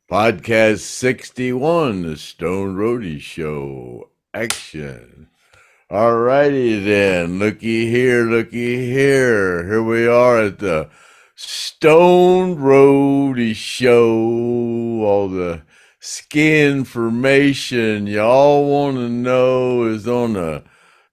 Podcast 61, the Stone Roadie Show. Action. All righty then. Looky here, looky here. Here we are at the Stone Roadie Show. All the ski information y'all want to know is on the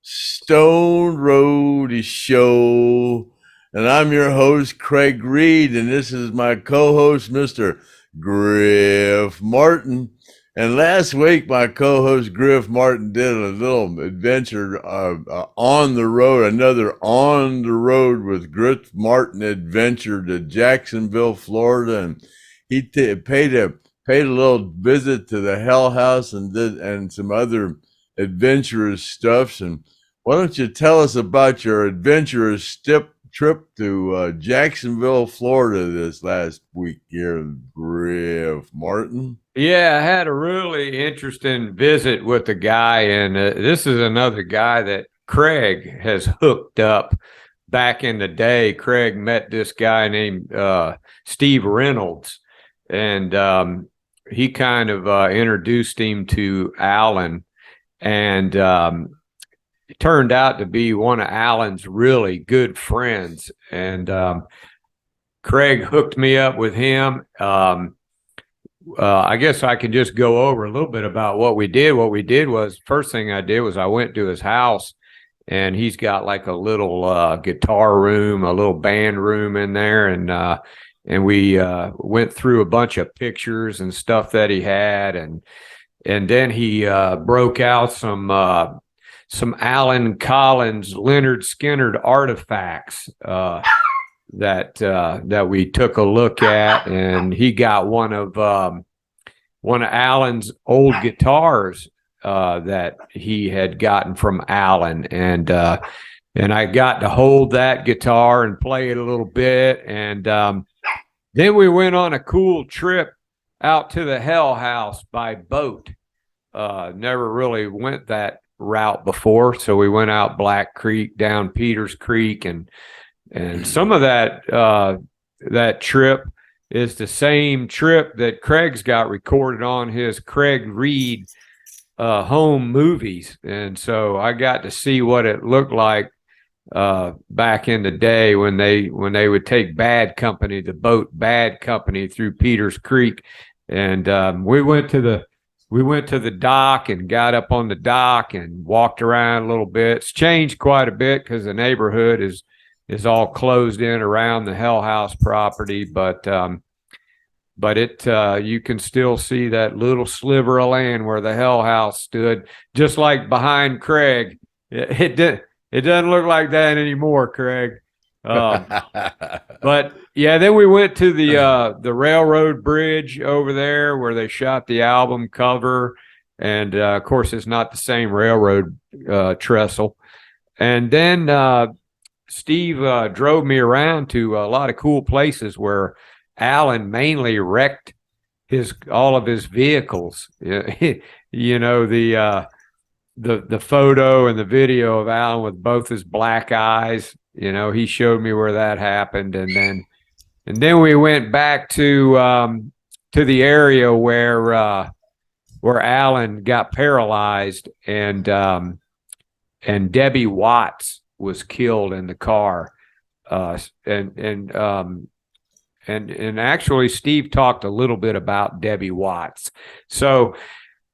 Stone Roadie Show. And I'm your host, Craig Reed, and this is my co-host, Mr. Griff Martin. And last week, my co-host Griff Martin did a little adventure on the road, another on the road with Griff Martin adventure to Jacksonville, Florida, and he paid a little visit to the Hell House and some other adventurous stuffs. And why don't you tell us about your adventurous trip to Jacksonville, Florida this last week here, Griff Martin? Yeah, I had a really interesting visit with a guy, and this is another guy that Craig has hooked up back in the day. Craig met this guy named Steve Reynolds, and he kind of introduced him to Alan, and it turned out to be one of Alan's really good friends, and Craig hooked me up with him. I guess I can just go over a little bit about what we did. What we did was, first thing I did was I went to his house, and he's got like a little guitar room, a little band room in there, and we went through a bunch of pictures and stuff that he had, and then he broke out some Allen Collins, Lynyrd Skynyrd artifacts that we took a look at, and he got one of Alan's old guitars that he had gotten from Alan, and I got to hold that guitar and play it a little bit, and then we went on a cool trip out to the Hell House by boat. Never really went that route before, so we went out Black Creek, down Peters Creek, and some of that trip is the same trip that Craig's got recorded on his Craig Reed home movies, and so I got to see what it looked like back in the day when they would take the boat Bad Company through Peters Creek, and we went to the dock and got up on the dock and walked around a little bit. It's changed quite a bit because the neighborhood is all closed in around the Hell House property, but it you can still see that little sliver of land where the Hell House stood, just like behind Craig. It doesn't look like that anymore, Craig. But yeah, then we went to the railroad bridge over there where they shot the album cover, and of course it's not the same railroad trestle. And then Steve drove me around to a lot of cool places where Alan mainly wrecked all of his vehicles. You know, the photo and the video of Alan with both his black eyes. You know, he showed me where that happened, and then we went back to the area where Alan got paralyzed, and Debbie Watts was killed in the car, and actually Steve talked a little bit about Debbie Watts. So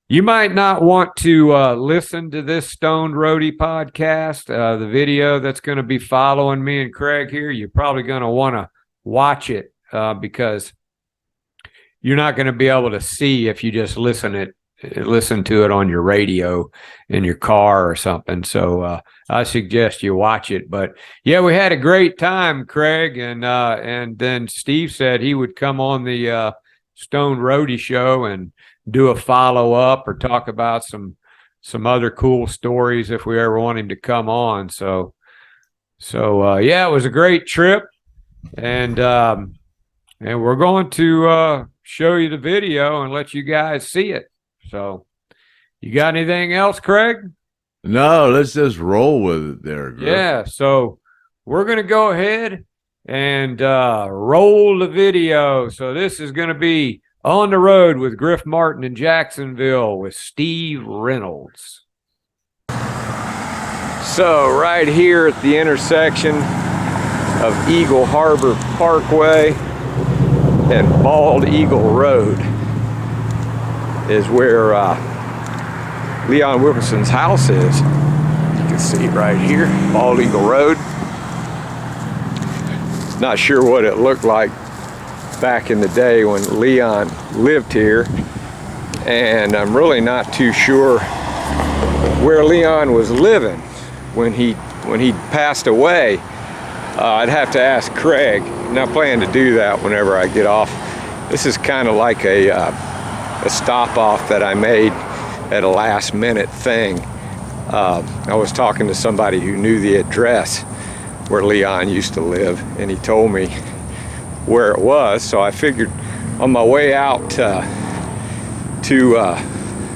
you might not want to listen to this Stoned Roadie podcast, the video that's going to be following me and Craig here. You're probably going to want to watch it because you're not going to be able to see if you just listen to it on your radio in your car or something. So I suggest you watch it. But yeah, we had a great time, Craig, and then Steve said he would come on the Stone Roadie show and do a follow-up or talk about some other cool stories if we ever want him to come on. So yeah, it was a great trip, and we're going to show you the video and let you guys see it. So you got anything else, Craig? No, let's just roll with it there, Griff. Yeah, so we're going to go ahead and roll the video. So this is going to be On the Road with Griff Martin in Jacksonville with Steve Reynolds. So right here at the intersection of Eagle Harbor Parkway and Bald Eagle Road is where Leon Wilkeson's house is. You can see it right here, Bald Eagle Road. Not sure what it looked like back in the day when Leon lived here, and I'm really not too sure where Leon was living when he passed away. I'd have to ask Craig, and I plan to do that whenever I get off. This is kind of like a stop off that I made at a last minute thing. I was talking to somebody who knew the address where Leon used to live, and he told me where it was, so I figured on my way out to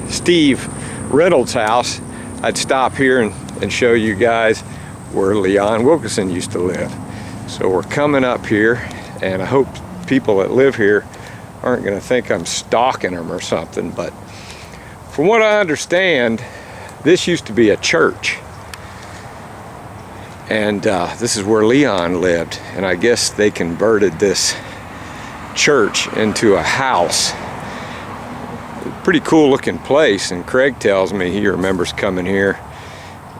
Steve Reynolds' house, I'd stop here and show you guys where Leon Wilkeson used to live. So we're coming up here, and I hope people that live here aren't going to think I'm stalking them or something, but from what I understand, this used to be a church. And this is where Leon lived, and I guess they converted this church into a house. Pretty cool looking place, and Craig tells me he remembers coming here,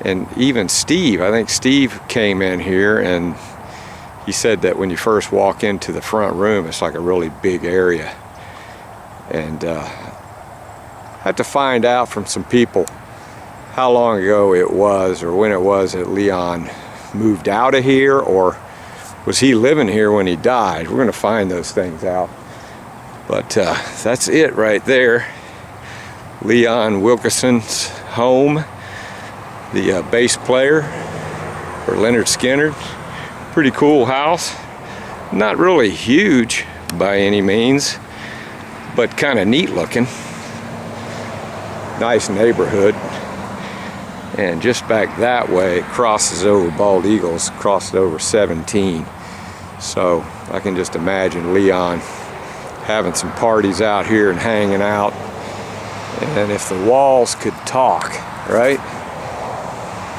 and even Steve, I think Steve came in here, and he said that when you first walk into the front room, it's like a really big area. And I had to find out from some people how long ago it was, or when it was that Leon moved out of here, or was he living here when he died? We're going to find those things out. But that's it right there. Leon Wilkeson's home, the bass player for Lynyrd Skynyrd. Pretty cool house. Not really huge by any means, but kind of neat looking. Nice neighborhood. And just back that way, it crosses over Bald Eagles, crosses over 17. So I can just imagine Leon having some parties out here and hanging out. And if the walls could talk, right,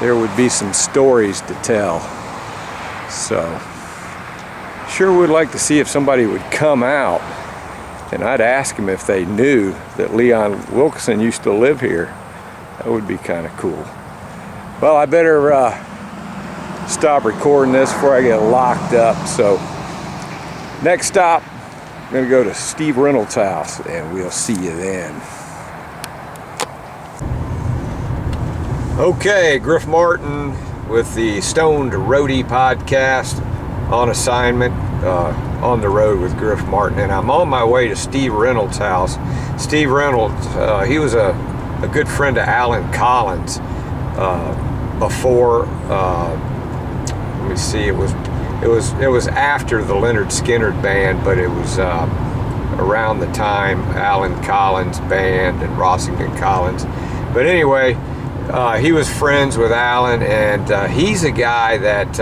there would be some stories to tell. So sure would like to see if somebody would come out, and I'd ask them if they knew that Leon Wilkeson used to live here. That would be kind of cool. Well, I better stop recording this before I get locked up. So next stop, I'm gonna go to Steve Reynolds' house, and we'll see you then. Okay, Griff Martin with the Stoned Roadie podcast on assignment, on the road with Griff Martin, and I'm on my way to Steve Reynolds' house. Steve Reynolds, he was a good friend of Alan Collins. Before, let me see, it was after the Lynyrd Skynyrd band, but it was around the time Alan Collins band and Rossington Collins. But anyway, he was friends with Alan, and he's a guy that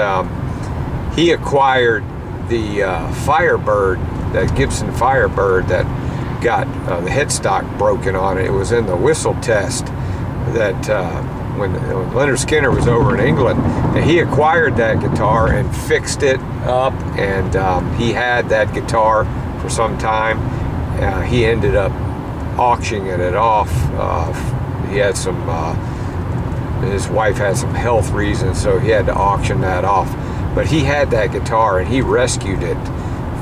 he acquired the Firebird, that Gibson Firebird that got the headstock broken on it. It was in the whistle test that when Lynyrd Skynyrd was over in England, and he acquired that guitar and fixed it up, and he had that guitar for some time. He ended up auctioning it off. He had some, his wife had some health reasons, so he had to auction that off. But he had that guitar, and he rescued it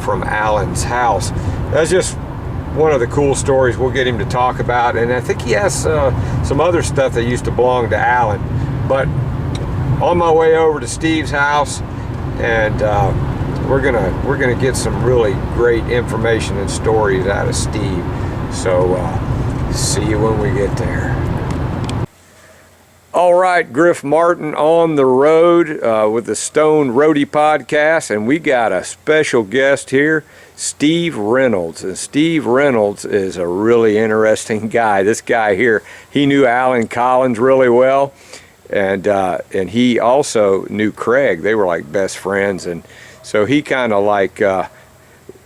from Alan's house. That's just one of the cool stories we'll get him to talk about, and I think he has some other stuff that used to belong to Alan. But on my way over to Steve's house, and we're gonna get some really great information and stories out of Steve. So see you when we get there. All right, Griff Martin on the road with the Stoned Roadie podcast, and we got a special guest here, Steve Reynolds. And Steve Reynolds is a really interesting guy. This guy here, he knew Alan Collins really well, and he also knew Craig. They were like best friends, and so he kind of like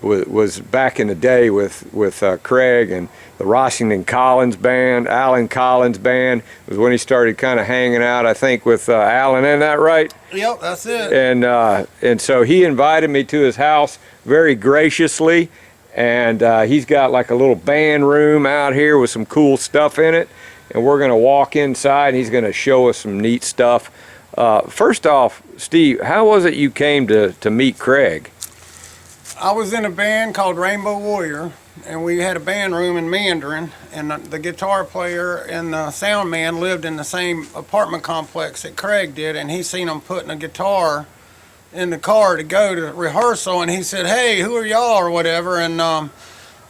was back in the day with Craig and the Washington Collins band, Alan Collins band. It was when he started kind of hanging out, I think, with Alan. Isn't that right? Yep, that's it. And so he invited me to his house very graciously, and he's got like a little band room out here with some cool stuff in it. And we're going to walk inside, and he's going to show us some neat stuff. First off, Steve, how was it you came to meet Craig? I was in a band called Rainbow Warrior, and we had a band room in Mandarin, and the guitar player and the sound man lived in the same apartment complex that Craig did, and he seen them putting a guitar in the car to go to rehearsal, and he said, "Hey, who are y'all?" or whatever, and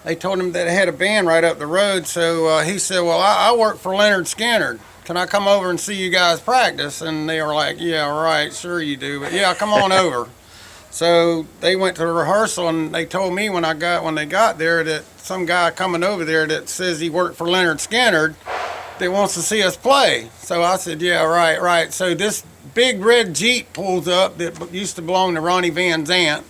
they told him that they had a band right up the road, so he said, "Well, I work for Lynyrd Skynyrd. Can I come over and see you guys practice?" And they were like, "Yeah, right, sure you do, but yeah, come on over." So they went to the rehearsal, and they told me when they got there that some guy coming over there that says he worked for Lynyrd Skynyrd that wants to see us play. So I said, "Yeah, right." So this big red Jeep pulls up that used to belong to Ronnie Van Zant,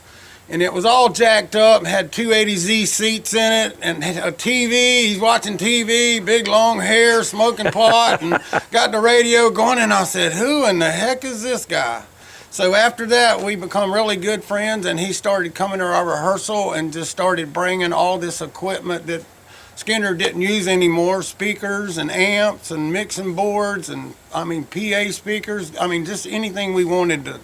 and it was all jacked up, had 280Z seats in it, and a TV. He's watching TV, big long hair, smoking pot, and got the radio going. And I said, "Who in the heck is this guy?" So after that, we become really good friends, and he started coming to our rehearsal and just started bringing all this equipment that Skinner didn't use anymore, speakers and amps and mixing boards and, PA speakers. Just anything we wanted to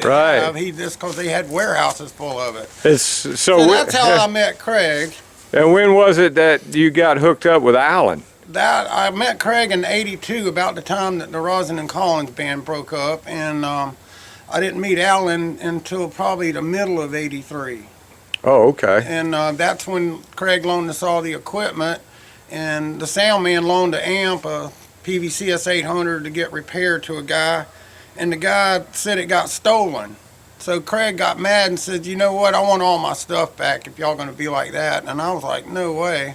Right. have. He just, because they had warehouses full of it. So So that's how I met Craig. And when was it that you got hooked up with Alan? That I met Craig in '82, about the time that the Rosin and Collins band broke up, and I didn't meet Alan until probably the middle of '83. Oh, okay. And that's when Craig loaned us all the equipment, and the sound man loaned an amp, a PVCS 800, to get repaired to a guy, and the guy said it got stolen. So Craig got mad and said, "You know what, I want all my stuff back if y'all going to be like that." And I was like, "No way."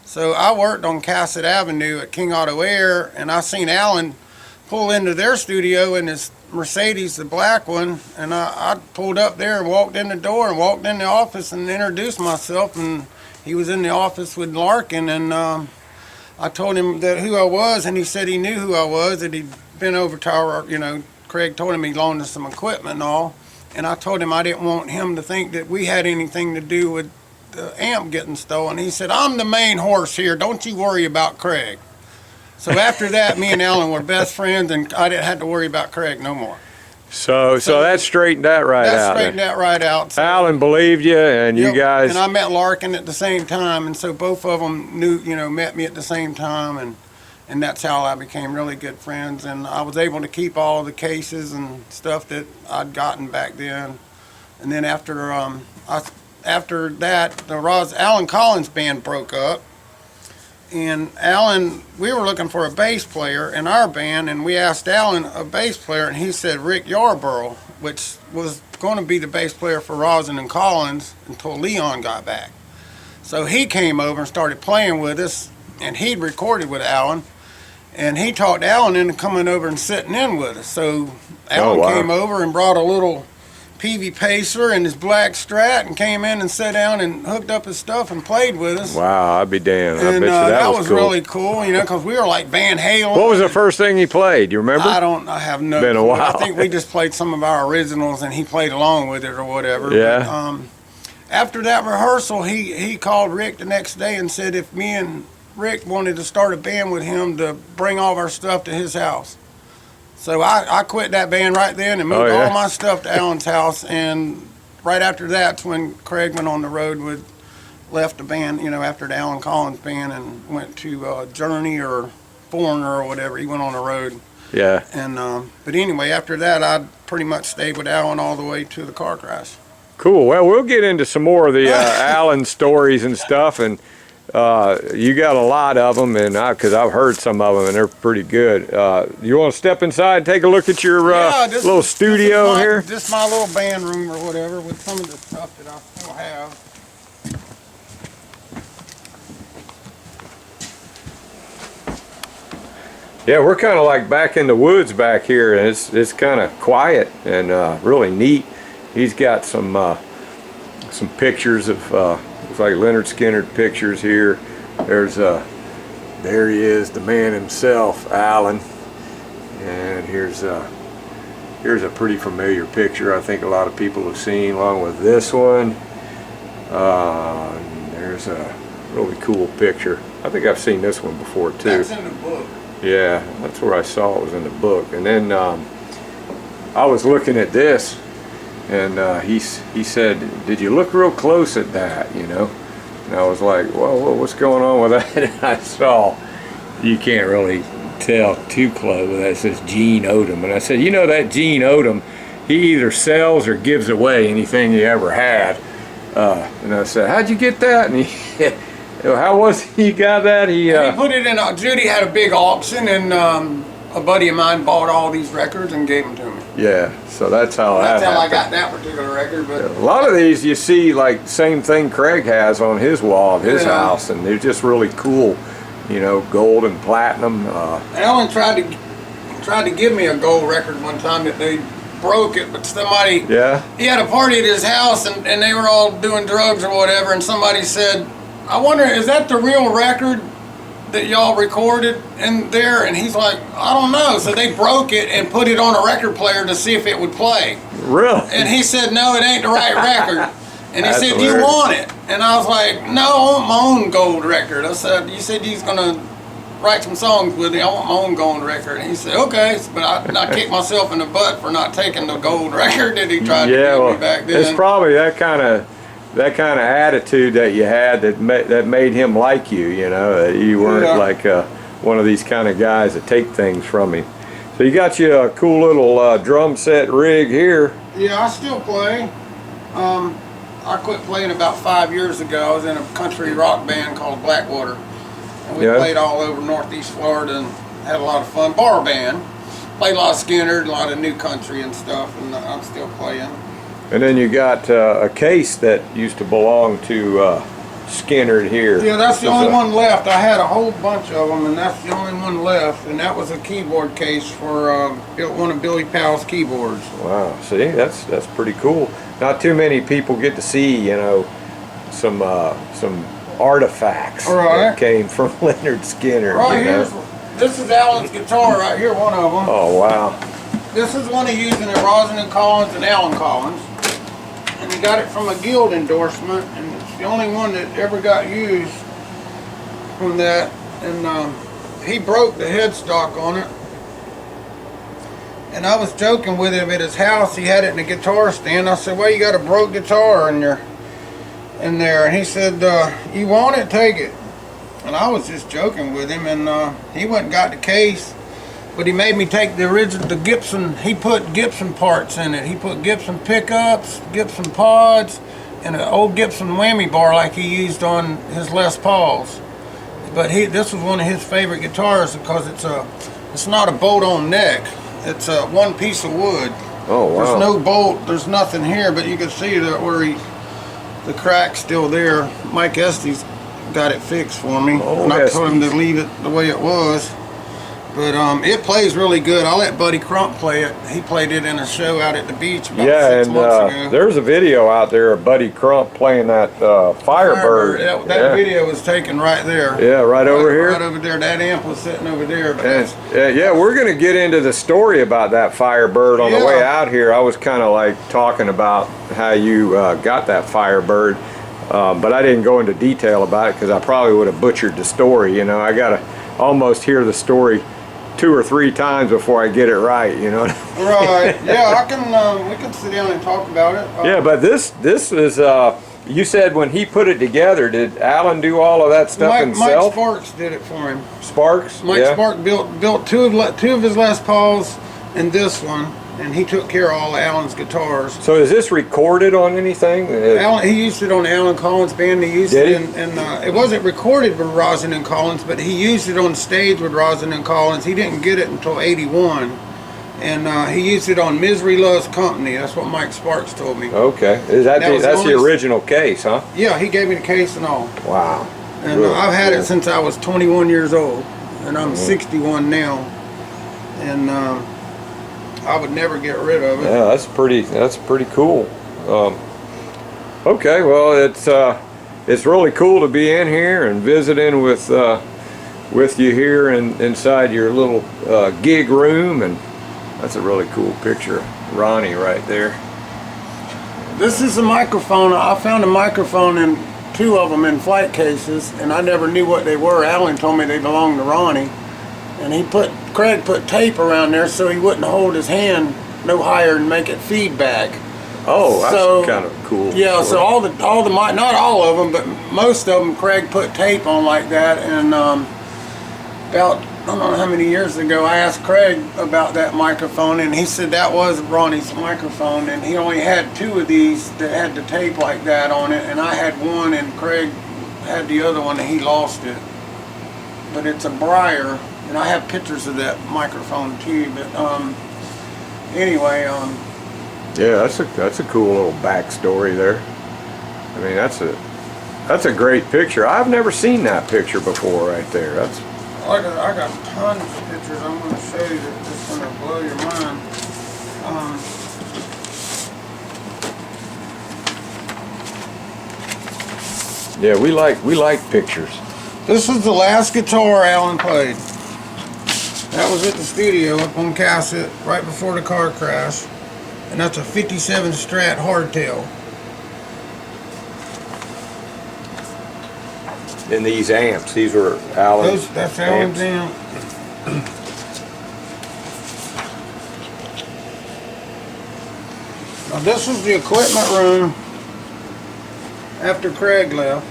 So I worked on Cassett Avenue at King Auto Air, and I seen Alan pull into their studio in his Mercedes, the black one, and I pulled up there and walked in the door and walked in the office and introduced myself, and he was in the office with Larkin, and I told him that who I was, and he said he knew who I was, that he'd been over to our, Craig told him he loaned us some equipment and all, and I told him I didn't want him to think that we had anything to do with the amp getting stolen. He said, "I'm the main horse here, don't you worry about Craig." So after that, me and Alan were best friends, and I didn't have to worry about Craig no more. So that straightened that right out. That straightened that right out. So, Alan believed you, and you yep, guys. and I met Larkin at the same time, and so both of them met me at the same time, and that's how I became really good friends. And I was able to keep all the cases and stuff that I'd gotten back then. And then after that, the Alan Collins band broke up. And Alan, we were looking for a bass player in our band, and we asked Alan a bass player, and he said Rick Yarborough, which was going to be the bass player for Rosin and Collins until Leon got back. So he came over and started playing with us, and he'd recorded with Alan, and he talked Alan into coming over and sitting in with us. So Alan came over and brought a little PV Pacer and his black Strat, and came in and sat down and hooked up his stuff and played with us. Wow, I'd be damned. I And bet you that was was cool. really cool, because we were like Van Halen. What was the first thing he played? You remember? I have no Been a clue. while. I think we just played some of our originals, and he played along with it or whatever. Yeah. But, after that rehearsal, he called Rick the next day and said if me and Rick wanted to start a band with him to bring all of our stuff to his house. So I quit that band right then and moved all my stuff to Alan's house, and right after that's when Craig went on the road left the band, after the Alan Collins band, and went to Journey or Foreigner or whatever. He went on the road. Yeah. And but anyway, after that, I pretty much stayed with Alan all the way to the car crash. Cool. Well, we'll get into some more of the Alan stories and stuff, and you got a lot of them, and because I've heard some of them, and they're pretty good. You want to step inside and take a look at your little studio here? Just my little band room or whatever, with some of the stuff that I still have. Yeah, we're kind of like back in the woods back here, and it's kind of quiet and really neat. He's got some some pictures of looks like Lynyrd Skynyrd pictures here. There's there he is, the man himself, Alan. And here's a pretty familiar picture I think a lot of people have seen, along with this one. There's a really cool picture. I think I've seen this one before too. That's in the book. Yeah, that's where I saw it, was in the book. And then I was looking at this, and he said, "Did you look real close at that?" You know, and I was like, "Whoa, what's going on with that?" And I saw, you can't really tell too close, but that says Gene Odom. And I said, "You know, that Gene Odom, he either sells or gives away anything he ever had." And I said, "How'd you get that?" And he, how was he got that? He put it in. Judy had a big auction, and a buddy of mine bought all these records and gave them to me. Yeah, so that's how That's that how I happened. got that particular record. But A lot of these you see, like the same thing Craig has on his wall of his house, and they're just really cool, you know, gold and platinum. Alan tried to give me a gold record one time that they broke it, but somebody, he had a party at his house, and they were all doing drugs or whatever, and somebody said, "I wonder, is that the real record that y'all recorded in there?" And he's like, "I don't know." So they broke it and put it on a record player to see if it would play. Really? And he said, "No, it ain't the right record." And he That's said, hilarious. "You want it?" And I was like, "No, I want my own gold record." I said, "You said he's gonna write some songs with it. I want my own gold record." And he said, "Okay," but I kicked myself in the butt for not taking the gold record that he tried to give me back then. It's probably that kind of attitude that you had that made him like you. You know, that you weren't like one of these kind of guys that take things from him. So you got you a cool little drum set rig here. Yeah, I still play. I quit playing about 5 years ago. I was in a country rock band called Blackwater. And we played all over Northeast Florida and had a lot of fun. Bar band. Played a lot of Skynyrd, a lot of new country and stuff, and I'm still playing. And then you got a case that used to belong to Skynyrd here. Yeah, that's the only one left. I had a whole bunch of them, and that's the only one left. And that was a keyboard case for one of Billy Powell's keyboards. Wow, see, that's pretty cool. Not too many people get to see, you know, some artifacts that came from Lynyrd Skynyrd. Right, you know? This is Alan's guitar right here, one of them. Oh, wow. This is one he used in Rosin and Collins and Alan Collins. And he got it from a guild endorsement, and it's the only one that ever got used from that. And he broke the headstock on it. And I was joking with him at his house. He had it in a guitar stand. I said, "Well, you got a broke guitar in there." And he said, "You want it? Take it." And I was just joking with him, and he went and got the case. But he made me take the Gibson. He put Gibson parts in it. He put Gibson pickups, Gibson pods, and an old Gibson whammy bar like he used on his Les Pauls. But this was one of his favorite guitars because it's not a bolt-on neck. It's one piece of wood. Oh, wow. There's no bolt. There's nothing here, but you can see that the crack's still there. Mike Estes got it fixed for me, and I told him to leave it the way it was. But it plays really good. I let Buddy Crump play it. He played it in a show out at the beach about 6 months ago. There's a video out there of Buddy Crump playing that Firebird. That video was taken right there. Yeah, right over here? Right over there. That amp was sitting over there. Yeah, we're going to get into the story about that Firebird on the way out here. I was kind of like talking about how you got that Firebird, but I didn't go into detail about it because I probably would have butchered the story. You know, I got to almost hear the story 2 or 3 times before I get it right, you know. Right. Yeah, we can sit down and talk about it. Yeah, but this is you said when he put it together, did Alan do all of that stuff himself? Mike Sparks did it for him. Sparks? Mike Sparks built two of his Les Pauls and this one, and he took care of all of Alan's guitars. So is this recorded on anything? He used it on the Alan Collins band. He used it it wasn't recorded with Rosin and Collins, but he used it on stage with Rosin and Collins. He didn't get it until '81, and he used it on Misery Loves Company. That's what Mike Sparks told me. Okay, that's the original case, huh? Yeah, he gave me the case and all. Wow. And really I've had it since I was 21 years old, and I'm 61 now, and I would never get rid of it. Yeah, that's pretty cool. Okay, well, it's really cool to be in here and visiting with you here inside your little gig room, and that's a really cool picture of Ronnie right there. This is a microphone. I found a microphone in 2 of them in flight cases, and I never knew what they were. Alan told me they belonged to Ronnie, and Craig put tape around there so he wouldn't hold his hand no higher and make it feedback. Oh, that's So, kind of cool. Yeah, so all the not all of them, but most of them, Craig put tape on like that, and about, I don't know how many years ago, I asked Craig about that microphone, and he said that was Ronnie's microphone, and he only had 2 of these that had the tape like that on it, and I had one, and Craig had the other one, and he lost it. But it's a Briar, and I have pictures of that microphone too. But anyway, yeah, that's a cool little backstory there. I mean, that's a great picture. I've never seen that picture before right there. That's. I got tons of pictures I'm going to show you that's just going to blow your mind. Yeah, we like pictures. This is the last guitar Alan played. That was at the studio up on cassette right before the car crash, and that's a '57 Strat hardtail. And these amps, these were Alan's That's Alan's amp. Now this is the equipment room after Craig left.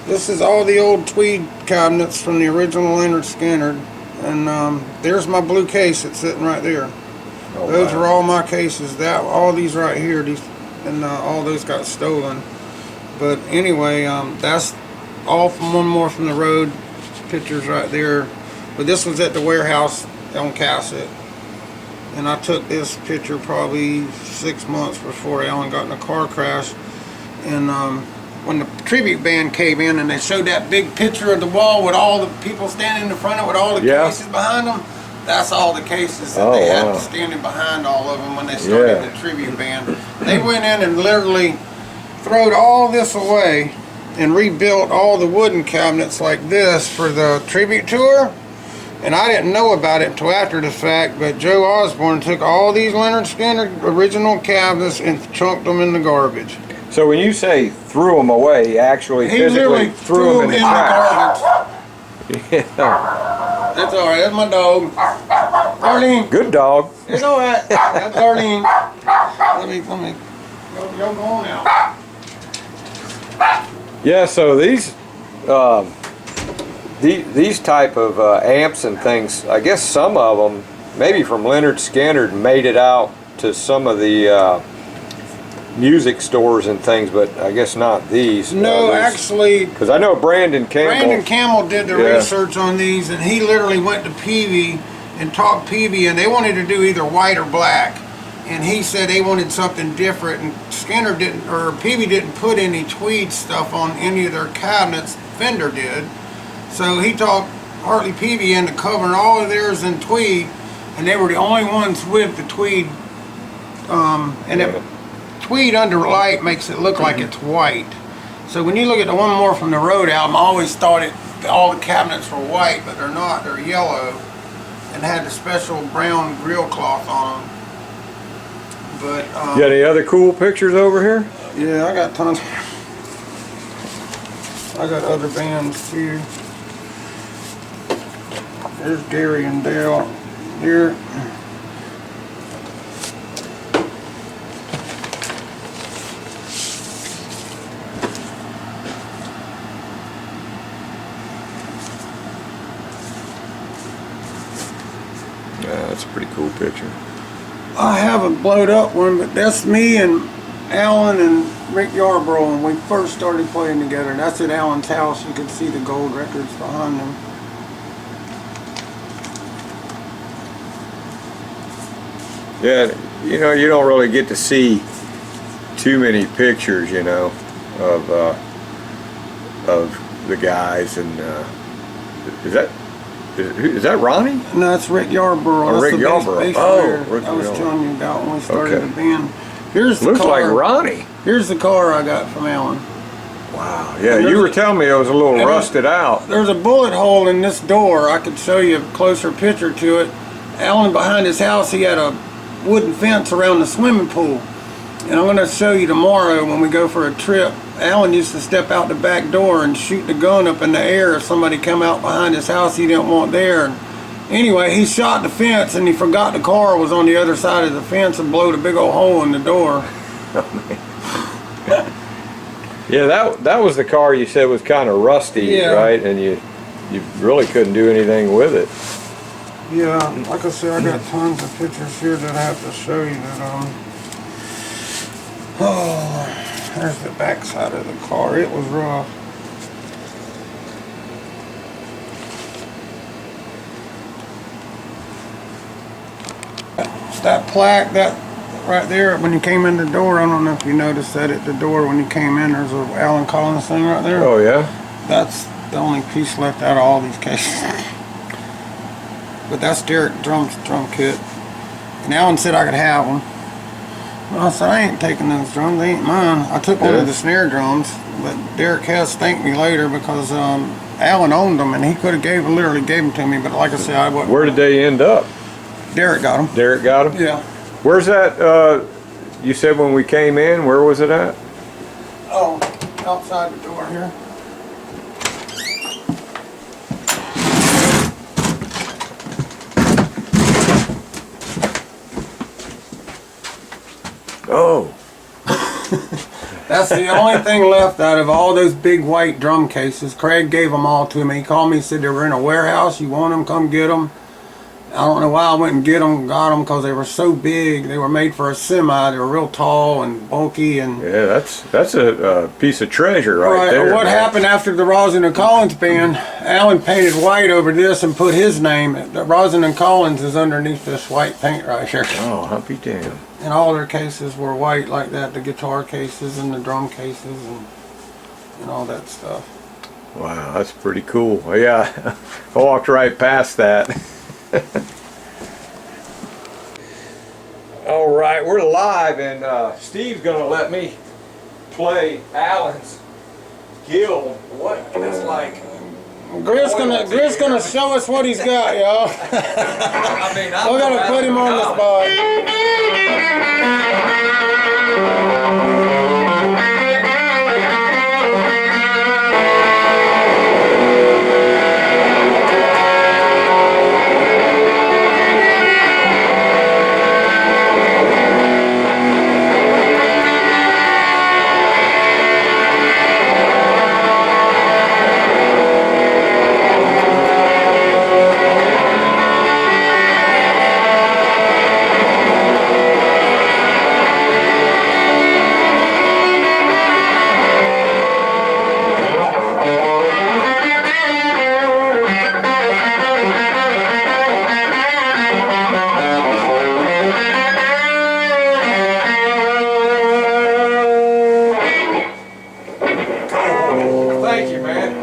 This is all the old tweed cabinets from the original Lynyrd Skynyrd, and there's my blue case that's sitting right there. Oh, Those wow. are all my cases. All these right here, and all those got stolen. But anyway, that's all from One More from the Road pictures right there. But this was at the warehouse on cassette. And I took this picture probably 6 months before Alan got in a car crash. And when the tribute band came in and they showed that big picture of the wall with all the people standing in front of it with all the cases behind them, that's all the cases that they had standing behind all of them when they started the tribute band. They went in and literally throwed all this away and rebuilt all the wooden cabinets like this for the tribute tour, and I didn't know about it until after the fact, but Joe Osborne took all these Lynyrd Skynyrd original cabinets and chunked them in the So when you say threw them away, he actually he physically literally threw them in the trash. garbage. Yeah. That's alright, that's my dog. Darlene. Good dog. It's alright. That's Darlene. Let me y'all go on out. Yeah, so these type of amps and things, I guess some of them, maybe from Lynyrd Skynyrd, made it out to some of the music stores and things, but I guess not these. No, actually, because I know Brandon Campbell did the research on these, and he literally went to Peavy and talked Peavy, and they wanted to do either white or black. And he said they wanted something different, and Peavy didn't put any tweed stuff on any of their cabinets. Fender did. So he talked Hartley Peavy into covering all of theirs in tweed, and they were the only ones with the tweed. Tweed under light makes it look like it's white. So when you look at the One More from the Road album, I always thought all the cabinets were white, but they're not. They're yellow, and had the special brown grill cloth on them. But you got any other cool pictures over here? Yeah, I got tons. I got other bands too. There's Gary and Dale here. Yeah, that's a pretty cool picture. I haven't blowed up one, but that's me and Alan and Rick Yarbrough when we first started playing together. That's at Alan's house. You can see the gold records behind them. Yeah, you know, you don't really get to see too many pictures, you know, of the guys. And is that Ronnie? No, that's Rick Yarbrough. Oh, That's Rick the Yarbrough. bass Oh, player Rick I was Yarbrough. telling you about when we started the band. Here's the Looks car. like Ronnie. Here's the car I got from Alan. Wow. Yeah, you were telling me it was a little rusted out. There's a bullet hole in this door. I could show you a closer picture to it. Alan, behind his house, he had a wooden fence around the swimming pool. And I'm going to show you tomorrow when we go for a trip. Alan used to step out the back door and shoot the gun up in the air if somebody come out behind his house he didn't want there. And anyway, he shot the fence and he forgot the car was on the other side of the fence and blowed a big old hole in the door. Yeah, that was the car you said was kind of rusty, Yeah. right? And you really couldn't do anything with it. Yeah, like I said, I got tons of pictures here that I have to show you that, oh, there's the back side of the car. It was rough. That plaque, that right there, when you came in the door, I don't know if you noticed that at the door when you came in, there's a Alan Collins thing right there. Oh, yeah? That's the only piece left out of all these cases. But that's Derek drum kit. And Alan said I could have one. Well, I said, I ain't taking those drums, they ain't mine. I took one of the snare drums, but Derek has thanked me later because Alan owned them and he could have literally gave them to me, but like I said, I wasn't. Where did they end up? Derek got them. Derek got them? Yeah. Where's that, you said when we came in, where was it at? Oh, outside the door here. Oh. That's the only thing left out of all those big white drum cases. Craig gave them all to me. He called me and said they were in a warehouse. You want them, come get them. I don't know why I went and got them because they were so big. They were made for a semi. They were real tall and bulky. And Yeah, that's a piece of treasure right there. What happened after the Rosin and Collins band, Alan painted white over this and put his name. The Rosin and Collins is underneath this white paint right here. Oh, I'll be damned. And all their cases were white like that, the guitar cases and the drum cases and all that stuff. Wow, that's pretty cool. Well, yeah, I walked right past that. All right, we're live, and Steve's gonna let me play Alan's Guild. What it's like? Griff's gonna show us what he's got, y'all. I mean, We're gonna put him on the spot. Thank you, man.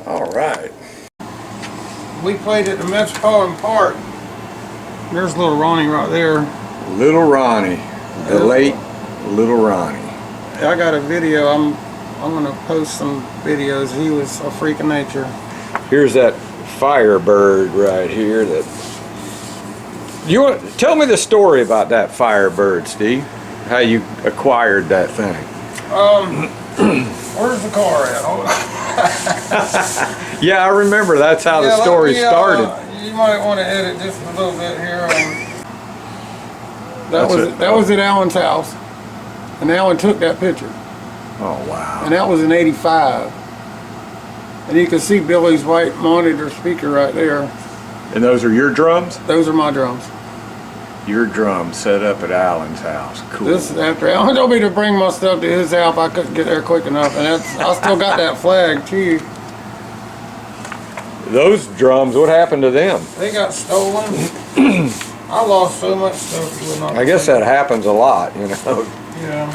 All right. We played at the Metropolitan Park. There's little Ronnie right there. Little Ronnie, the late Little Ronnie. I got a video. I'm gonna post some videos. He was a freak of nature. Here's that firebird right here. Tell me the story about that firebird, Steve. How you acquired that thing. Where's the car at? Yeah, I remember that's how the story started. You might want to edit just a little bit here. That was at Alan's house, and Alan took that picture, Oh, wow. and that was in '85. And you can see Billy's white monitor speaker right there. And those are your drums? Those are my drums. Your drums set up at Alan's house. Cool. This is after Alan told me to bring my stuff to his house. I couldn't get there quick enough, and I still got that flag too. Those drums, what happened to them? They got stolen. I lost so much stuff. You would not I guess that happens a lot, you know. Yeah.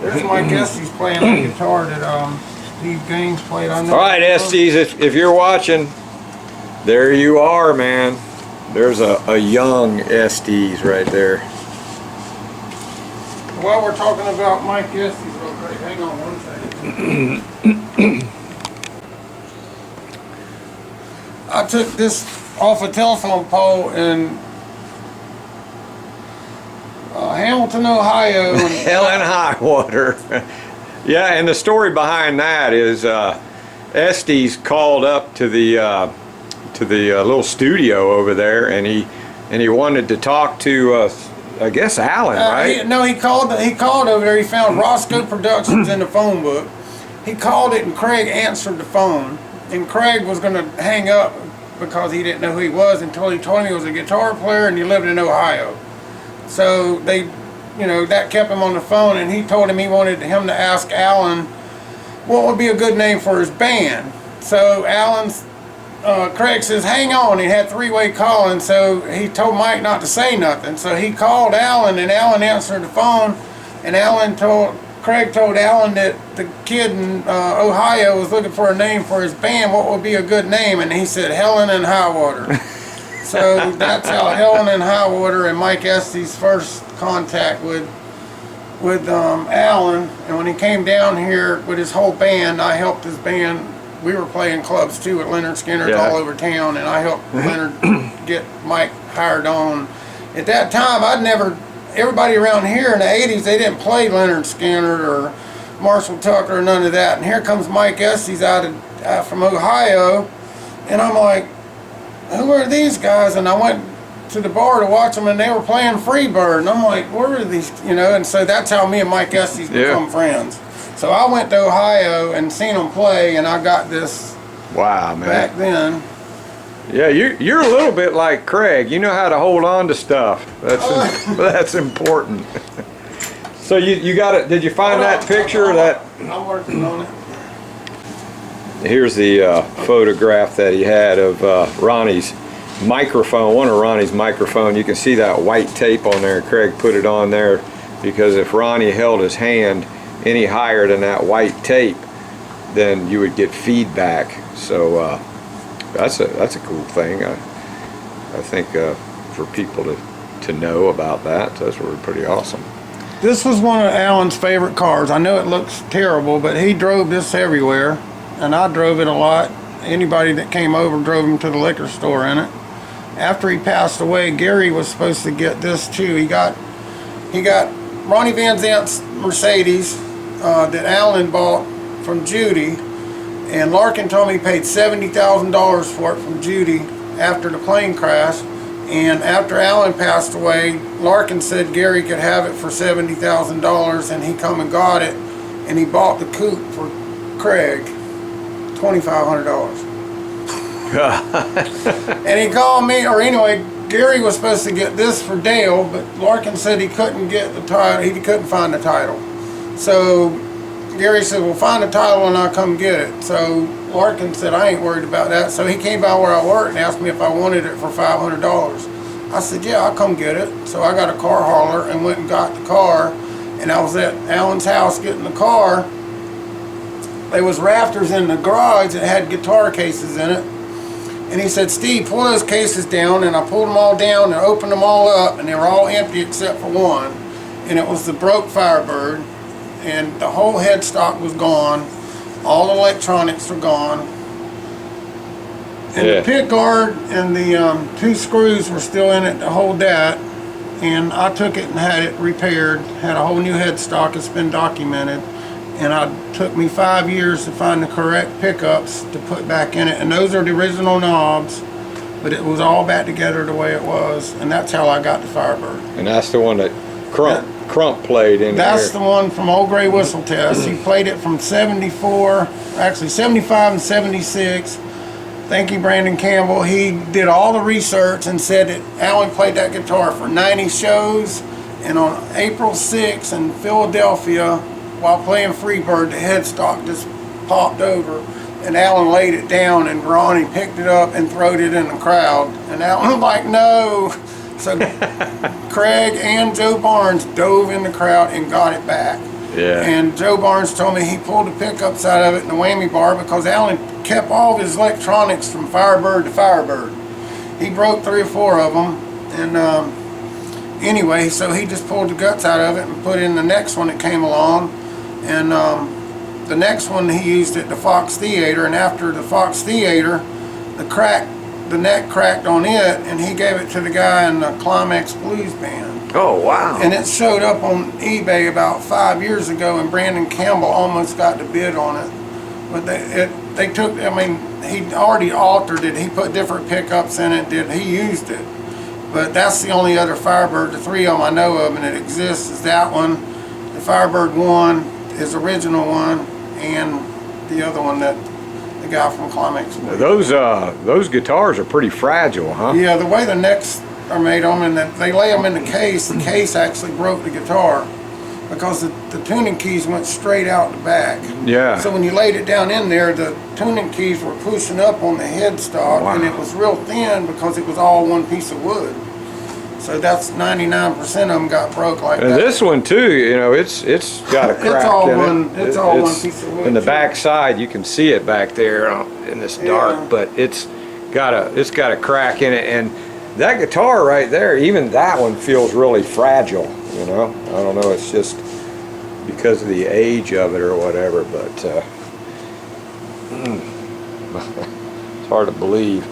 There's my guess he's playing the guitar that Steve Gaines played. I know. All right, Estes, if you're watching, there you are, man. There's a young Estes right there. While we're talking about Mike Estes real quick, hang on one second. I took this off a telephone pole in Hamilton, Ohio. Hell and high water. Yeah, and the story behind that is Estes called up to the little studio over there, and he wanted to talk to I guess Alan, right? He called over there. He found Roscoe Productions in the phone book. He called it, and Craig answered the phone. And Craig was going to hang up because he didn't know who he was until he told me he was a guitar player and he lived in Ohio. So they, that kept him on the phone, and he told him he wanted him to ask Alan what would be a good name for his band. So Craig says, hang on. He had three-way calling, so he told Mike not to say nothing. So he called Alan, and Alan answered the phone, and Craig told Alan that the kid in Ohio was looking for a name for his band. What would be a good name? And he said, Helen and Highwater. So that's how Helen and Highwater and Mike Estes' first contact with Alan. And when he came down here with his whole band, I helped his band. We were playing clubs too with Lynyrd Skynyrd all over town, and I helped Lynyrd get Mike hired on. At that time, everybody around here in the 80s, they didn't play Lynyrd Skynyrd or Marshall Tucker or none of that. And here comes Mike Estes out from Ohio, and I'm like, who are these guys? And I went to the bar to watch them, and they were playing Freebird, and I'm like, where are these, and so that's how me and Mike Estes become friends. So I went to Ohio and seen them play, and I got this. Wow, man! Back then. Yeah, you're a little bit like Craig. You know how to hold on to stuff. That's important. So you got it. Did you find that picture? I'm working on it. Here's the photograph that he had of Ronnie's microphone. One of Ronnie's microphone. You can see that white tape on there. Craig put it on there because if Ronnie held his hand any higher than that white tape, then you would get feedback. So that's a cool thing. I think for people to know about that, that's really pretty awesome. This was one of Alan's favorite cars. I know it looks terrible, but he drove this everywhere, and I drove it a lot. Anybody that came over drove him to the liquor store in it. After he passed away, Gary was supposed to get this too. He got Ronnie Van Zant's Mercedes that Alan bought from Judy, and Larkin told me he paid $70,000 for it from Judy after the plane crash. And after Alan passed away, Larkin said Gary could have it for $70,000, and he come and got it, and he bought the coupe for Craig, $2,500. And he called me, or anyway, Gary was supposed to get this for Dale, but Larkin said he couldn't get the title. He couldn't find the title. So Gary said, well, find the title and I'll come get it. So Larkin said, I ain't worried about that. So he came by where I worked and asked me if I wanted it for $500. I said, yeah, I'll come get it. So I got a car hauler and went and got the car. And I was at Alan's house getting the car. There was rafters in the garage that had guitar cases in it. And he said, Steve, pull those cases down. And I pulled them all down and opened them all up, and they were all empty except for one. And it was the broke Firebird. And the whole headstock was gone. All the electronics were gone. And the pick guard and the 2 screws were still in it to hold that. And I took it and had it repaired. Had a whole new headstock. It's been documented. And it took me 5 years to find the correct pickups to put back in it. And those are the original knobs, but it was all back together the way it was. And that's how I got the Firebird. And that's the one that Crump played in That's the one from Old Gray Whistle Test. He played it from 74, actually 75 and 76. Thank you, Brandon Campbell. He did all the research and said that Alan played that guitar for 90 shows. And on April 6th in Philadelphia, while playing Freebird, the headstock just popped over, and Alan laid it down, and Ronnie picked it up and throwed it in the crowd. And Alan was like, no. So Craig and Joe Barnes dove in the crowd and got it back. Yeah. And Joe Barnes told me he pulled the pickups out of it in the whammy bar because Alan kept all of his electronics from Firebird to Firebird. he broke 3 or 4 of them, and anyway, so he just pulled the guts out of it and put in the next one that came along, and the next one he used at the Fox Theater, and after the Fox Theater, the neck cracked on it, and he gave it to the guy in the Climax Blues Band. Oh, wow. And it showed up on eBay about 5 years ago, and Brandon Campbell almost got the bid on it. But they took, I mean, he already altered it. He put different pickups in it, he used it. But that's the only other Firebird, the 3 of them I know of, and it exists, is that one, the Firebird 1, his original one, and the other one that the guy from Climax. Those guitars are pretty fragile, huh? Yeah, the way the necks are made on them, and that they lay them in the case actually broke the guitar because the tuning keys went straight out the back. Yeah. So when you laid it down in there, the tuning keys were pushing up on the headstock, and it was real thin because it was all one piece of wood. So that's 99% of them got broke like And that. this one too, you know, it's got a crack in it. It's all one piece of wood. In the back side, you can see it back there in this dark, but it's got a crack in it, and that guitar right there, even that one feels really fragile. You know, I don't know, it's just because of the age of it or whatever, but it's hard to believe.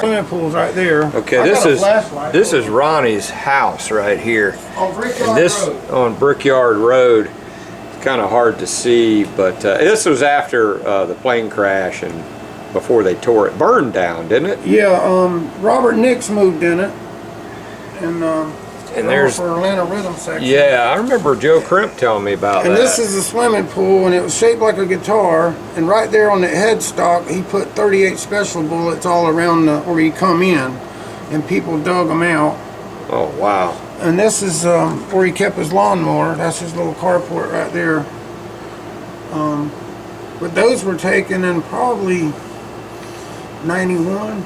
Swimming pool's right there. Okay, I got a flashlight. this is Ronnie's house right here. On Brickyard And this Road. on Brickyard Road, it's kind of hard to see, but this was after the plane crash and before they tore it, burned down, didn't it? Yeah, Robert Nix moved in it, and there's for Atlanta Rhythm section. Yeah, I remember Joe Crimp telling me about And that. this is a swimming pool, and it was shaped like a guitar. And right there on the headstock, he put 38 special bullets all around where you come in, and people dug them out. Oh wow! And this is where he kept his lawnmower. That's his little carport right there. But those were taken in probably 91.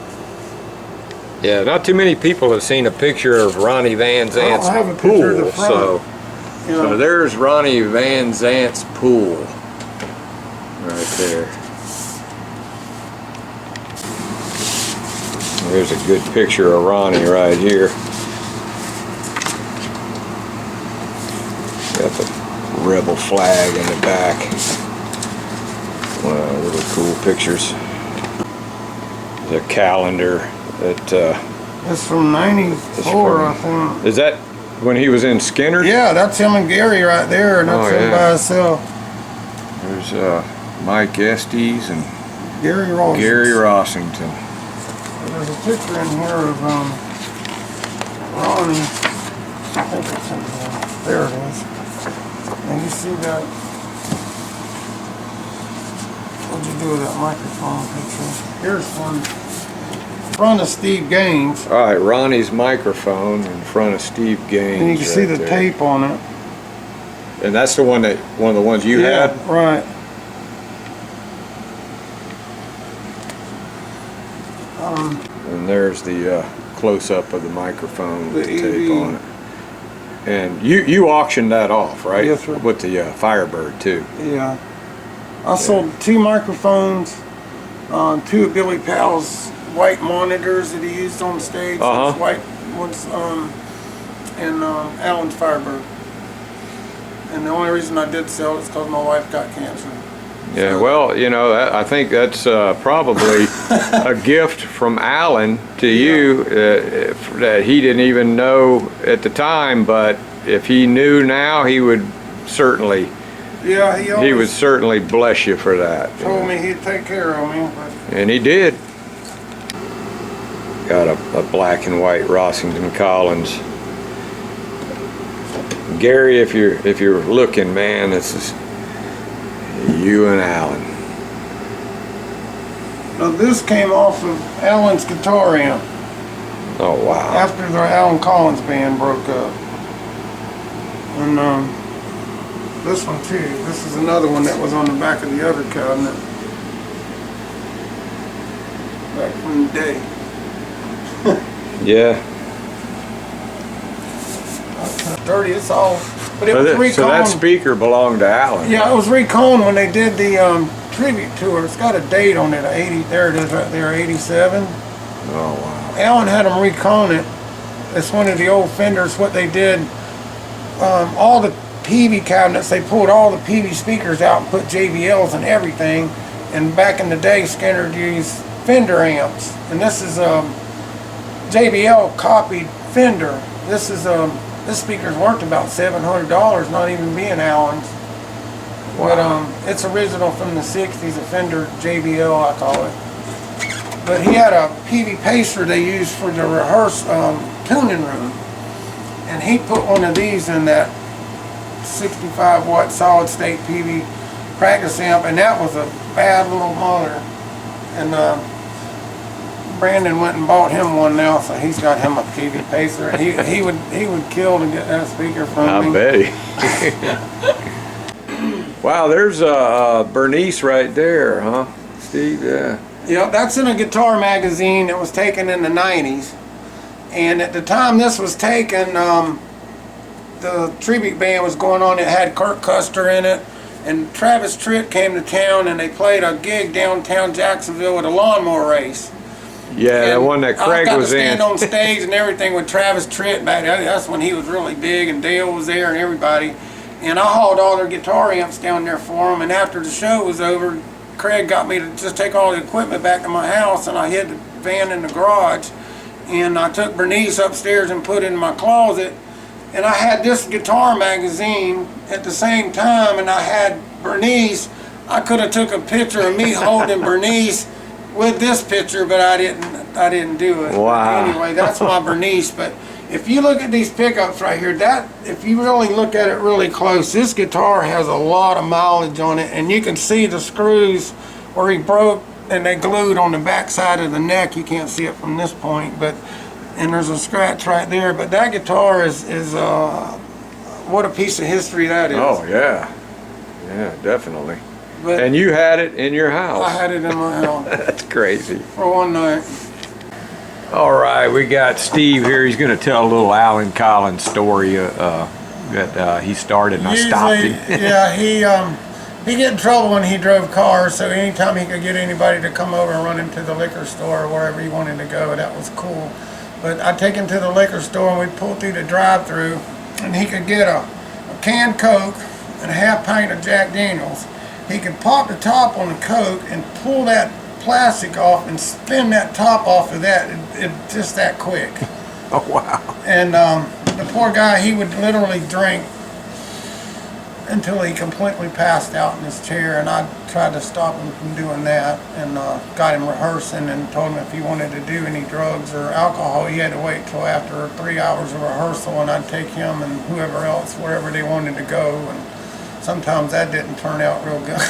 Yeah, not too many people have seen a picture of Ronnie Van Zant's I have a pool. picture of the front. So there's Ronnie Van Zant's pool right there. There's a good picture of Ronnie right here. Got the rebel flag in the back. Wow, little cool pictures. The calendar. That's from 94, I think. Is that when he was in Skynyrd? Yeah, that's him and Gary right there, and that's him by himself. There's Mike Estes and Gary Ross. Gary Rossington. There's a picture in here of Ronnie. I think it's in there. There it is. And you see that? What'd you do with that microphone picture? Here's one. Front of Steve Gaines. All right, Ronnie's microphone in front of Steve Gaines. And you can see the there. tape on it. And that's the one of the ones you had? Right. And there's the close-up of the microphone with the tape EV. on it. And you auctioned that off, right? Yes, sir. With the Firebird, too. Yeah. I sold 2 microphones, 2 of Billy Powell's white monitors that he used on stage. Uh-huh. Those white ones, and Alan's Firebird. And the only reason I did sell it is because my wife got cancer. Yeah, well, you know, I think that's probably a gift from Alan to you that he didn't even know at the time, but if he knew now, he would certainly, Yeah, he would certainly bless you for that. told me he'd take care of me. But And he did. Got a black and white Rossington Collins. Gary, if you're looking, man, this is you and Alan. now this came off of Alan's guitar amp Oh wow. after the Alan Collins band broke up. And this one too. This is another one that was on the back of the other cabinet. Back from the day. Yeah. Dirty, it's all. But it was So that reconed. speaker belonged to Alan. Yeah, it was reconed when they did the tribute tour. It's got a date on it, 80. There it is, right there, 87. Oh wow. Alan had them recon it. It's one of the old Fenders. What they did, all the PV cabinets, they pulled all the PV speakers out and put JBLs and everything. And back in the day, Skynyrd used Fender amps. And this is JBL copied Fender. This speaker's worth about $700, not even being Alan's. Wow. But it's original from the 60s, a Fender JBL, I call it. But he had a PV pacer they used for the rehearse tuning room. And he put one of these in that 65 watt solid state PV practice amp, and that was a bad little mother. And Brandon went and bought him one now, so he's got him a PV pacer. He would kill to get that speaker from me. I bet he. Wow, there's Bernice right there, huh, Steve? Yeah. Yeah, that's in a guitar magazine that was taken in the 90s. And at the time this was taken, the tribute band was going on. It had Kirk Custer in it. And Travis Tritt came to town and they played a gig downtown Jacksonville with a lawnmower race. Yeah, the one that Craig was in. I got to stand on stage and everything with Travis Tritt back then. That's when he was really big, and Dale was there and everybody. And I hauled all their guitar amps down there for them. And after the show was over, Craig got me to just take all the equipment back to my house, and I hid the van in the garage. And I took Bernice upstairs and put it in my closet. And I had this guitar magazine at the same time, and I had Bernice. I could have took a picture of me holding Bernice with this picture, but I didn't do it. Wow. Anyway, that's my Bernice. But if you look at these pickups right here, if you really look at it really close, this guitar has a lot of mileage on it, and you can see the screws where he broke and they glued on the back side of the neck. You can't see it from this point, and there's a scratch right there. But that guitar is what a piece of history that is. Oh yeah, yeah, definitely. But and you had it in your house. I had it in my house That's crazy. for one night. All right, we got Steve here. He's going to tell a little Alan Collins story that he started, and I stopped him. Yeah, he get in trouble when he drove cars, so anytime he could get anybody to come over and run him to the liquor store or wherever he wanted to go, that was cool. But I'd take him to the liquor store and we'd pull through the drive-through, and he could get a canned Coke and a half pint of Jack Daniels. He could pop the top on the Coke and pull that plastic off and spin that top off of that, just that quick. Oh wow. And the poor guy, he would literally drink until he completely passed out in his chair, and I tried to stop him from doing that, and got him rehearsing and told him if he wanted to do any drugs or alcohol, he had to wait till after 3 hours of rehearsal, and I'd take him and whoever else wherever they wanted to go. And sometimes that didn't turn out real good.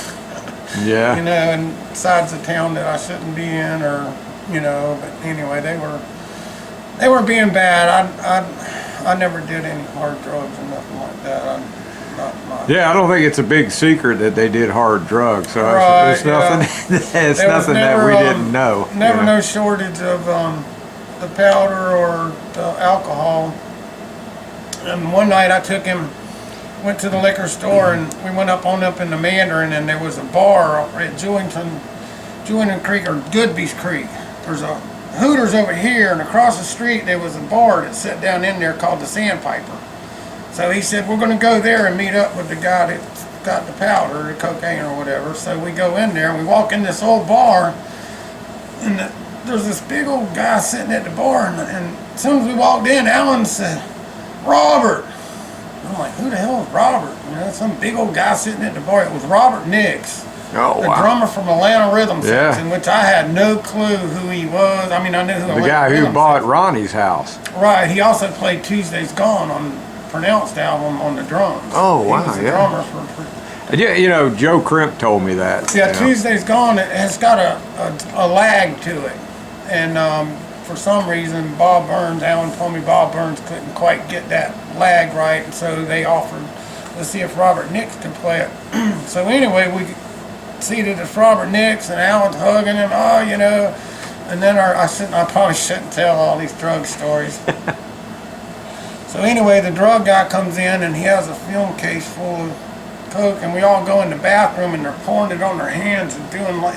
Yeah. You know, in sides of town that I shouldn't be in, or you know. But anyway, they were being bad. I never did any hard drugs or nothing like that. Yeah, I don't think it's a big secret that they did hard drugs. So Right, it's nothing. It's There was nothing that we didn't know. Never yeah. no shortage of the powder or the alcohol. And one night I took him, went to the liquor store, and we went up in the Mandarin, and there was a bar at Jewington Creek, or Goodby's Creek. There's a Hooters over here, and across the street there was a bar that sat down in there called the Sandpiper. So he said, we're going to go there and meet up with the guy that got the powder, the cocaine or whatever. So we go in there and we walk in this old bar, and there's this big old guy sitting at the bar, and as soon as we walked in, Alan said, Robert. I'm like, who the hell is Robert? You know, some big old guy sitting at the bar. It was Robert Nix, Oh, the wow. drummer from Atlanta Rhythm Yeah. Section, which I had no clue who he was. I mean, I knew who The Atlanta guy who Rhythm bought Section. Ronnie's house. Right, he also played Tuesday's Gone on Pronounced album on the drums. Oh, wow, He was the yeah. drummer for Yeah, you know, Joe Crimp told me that. yeah, you know. Tuesday's Gone, it has got a lag to it. And for some reason, Alan told me Bob Burns couldn't quite get that lag right, and so they offered, let's see if Robert Nix could play it. So anyway, we seated at Robert Nix, and Alan's hugging him, oh, you know, and then I probably shouldn't tell all these drug stories. So anyway, the drug guy comes in, and he has a film case full of Coke, and we all go in the bathroom, and they're pouring it on their hands and doing like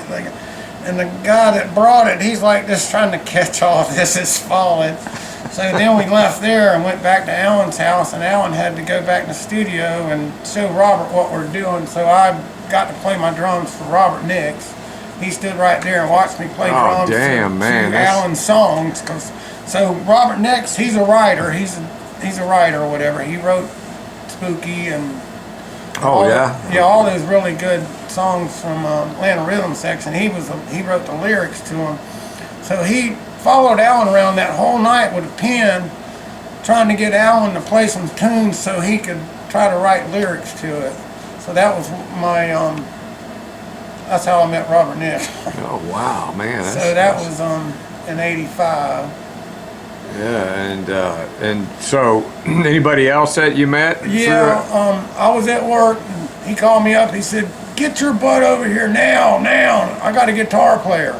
and the guy that brought it, he's like just trying to catch all this is falling. So then we left there and went back to Alan's house, and Alan had to go back in the studio and show Robert what we're doing. So I got to play my drums for Robert Nix. He stood right there and watched me play drums to Alan's songs. So Robert Nix, he's a writer. He's a writer or whatever. He wrote Spooky and all those really good songs from Atlanta Rhythm Section. He wrote the lyrics to them. So he followed Alan around that whole night with a pen, trying to get Alan to play some tunes so he could try to write lyrics to it. So that was my that's how I met Robert Nix. Oh wow, man! So that was in '85. Yeah, and so anybody else that you met? Yeah, I was at work, and he called me up. He said, "Get your butt over here now! I got a guitar player."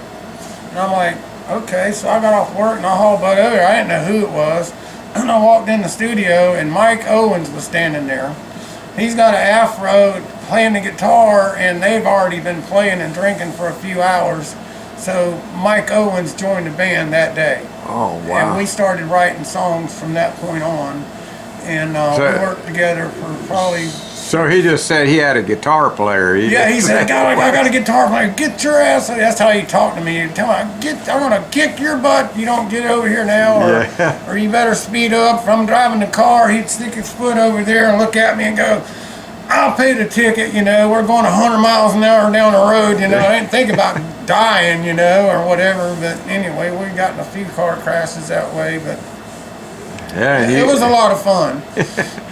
And I'm like, "Okay." So I got off work and I hauled butt over here. I didn't know who it was. And I walked in the studio, and Mike Owens was standing there. He's got an afro, playing the guitar, and they've already been playing and drinking for a few hours. So Mike Owens joined the band that day. Oh, wow. And we started writing songs from that point on. And we worked together for probably... So he just said he had a guitar player. He said, I got a guitar player. Get your ass... That's how he talked to me. He'd tell me, I'm going to kick your butt if you don't get over here now. Or you better speed up. If I'm driving the car, he'd stick his foot over there and look at me and go, I'll pay the ticket, we're going 100 miles an hour down the road, I didn't think about dying, or whatever, but anyway, we got in a few car crashes that way, but it was a lot of fun.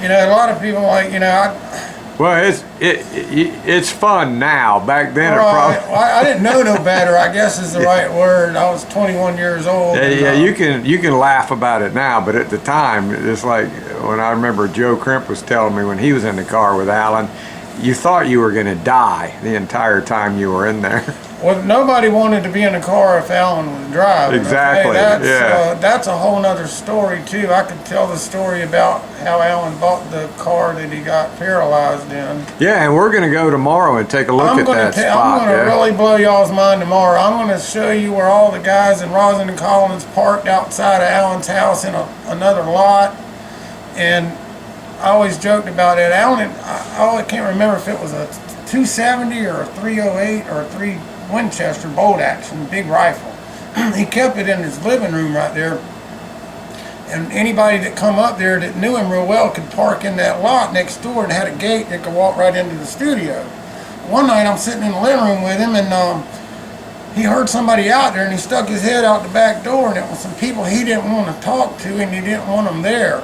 A lot of people Well, it's fun now. Back then, I didn't know no better, I guess is the right word. I was 21 years old. Yeah, you can laugh about it now, but at the time, it's like when I remember Joe Crimp was telling me when he was in the car with Alan, you thought you were going to die the entire time you were in there. Well, nobody wanted to be in a car if Alan was driving. Exactly. Okay? That's a whole nother story too. I could tell the story about how Alan bought the car that he got paralyzed in. Yeah, and we're going to go tomorrow and take a look at that spot. I'm going to really blow y'all's mind tomorrow. I'm going to show you where all the guys in Rosin and Collins parked outside of Alan's house in another lot. And I always joked about it. Alan, I can't remember if it was a 270 or a 308 or a 3 Winchester bolt action, big rifle. He kept it in his living room right there. And anybody that come up there that knew him real well could park in that lot next door and had a gate that could walk right into the studio. One night I'm sitting in the living room with him, and he heard somebody out there, and he stuck his head out the back door, and it was some people he didn't want to talk to, and he didn't want them there.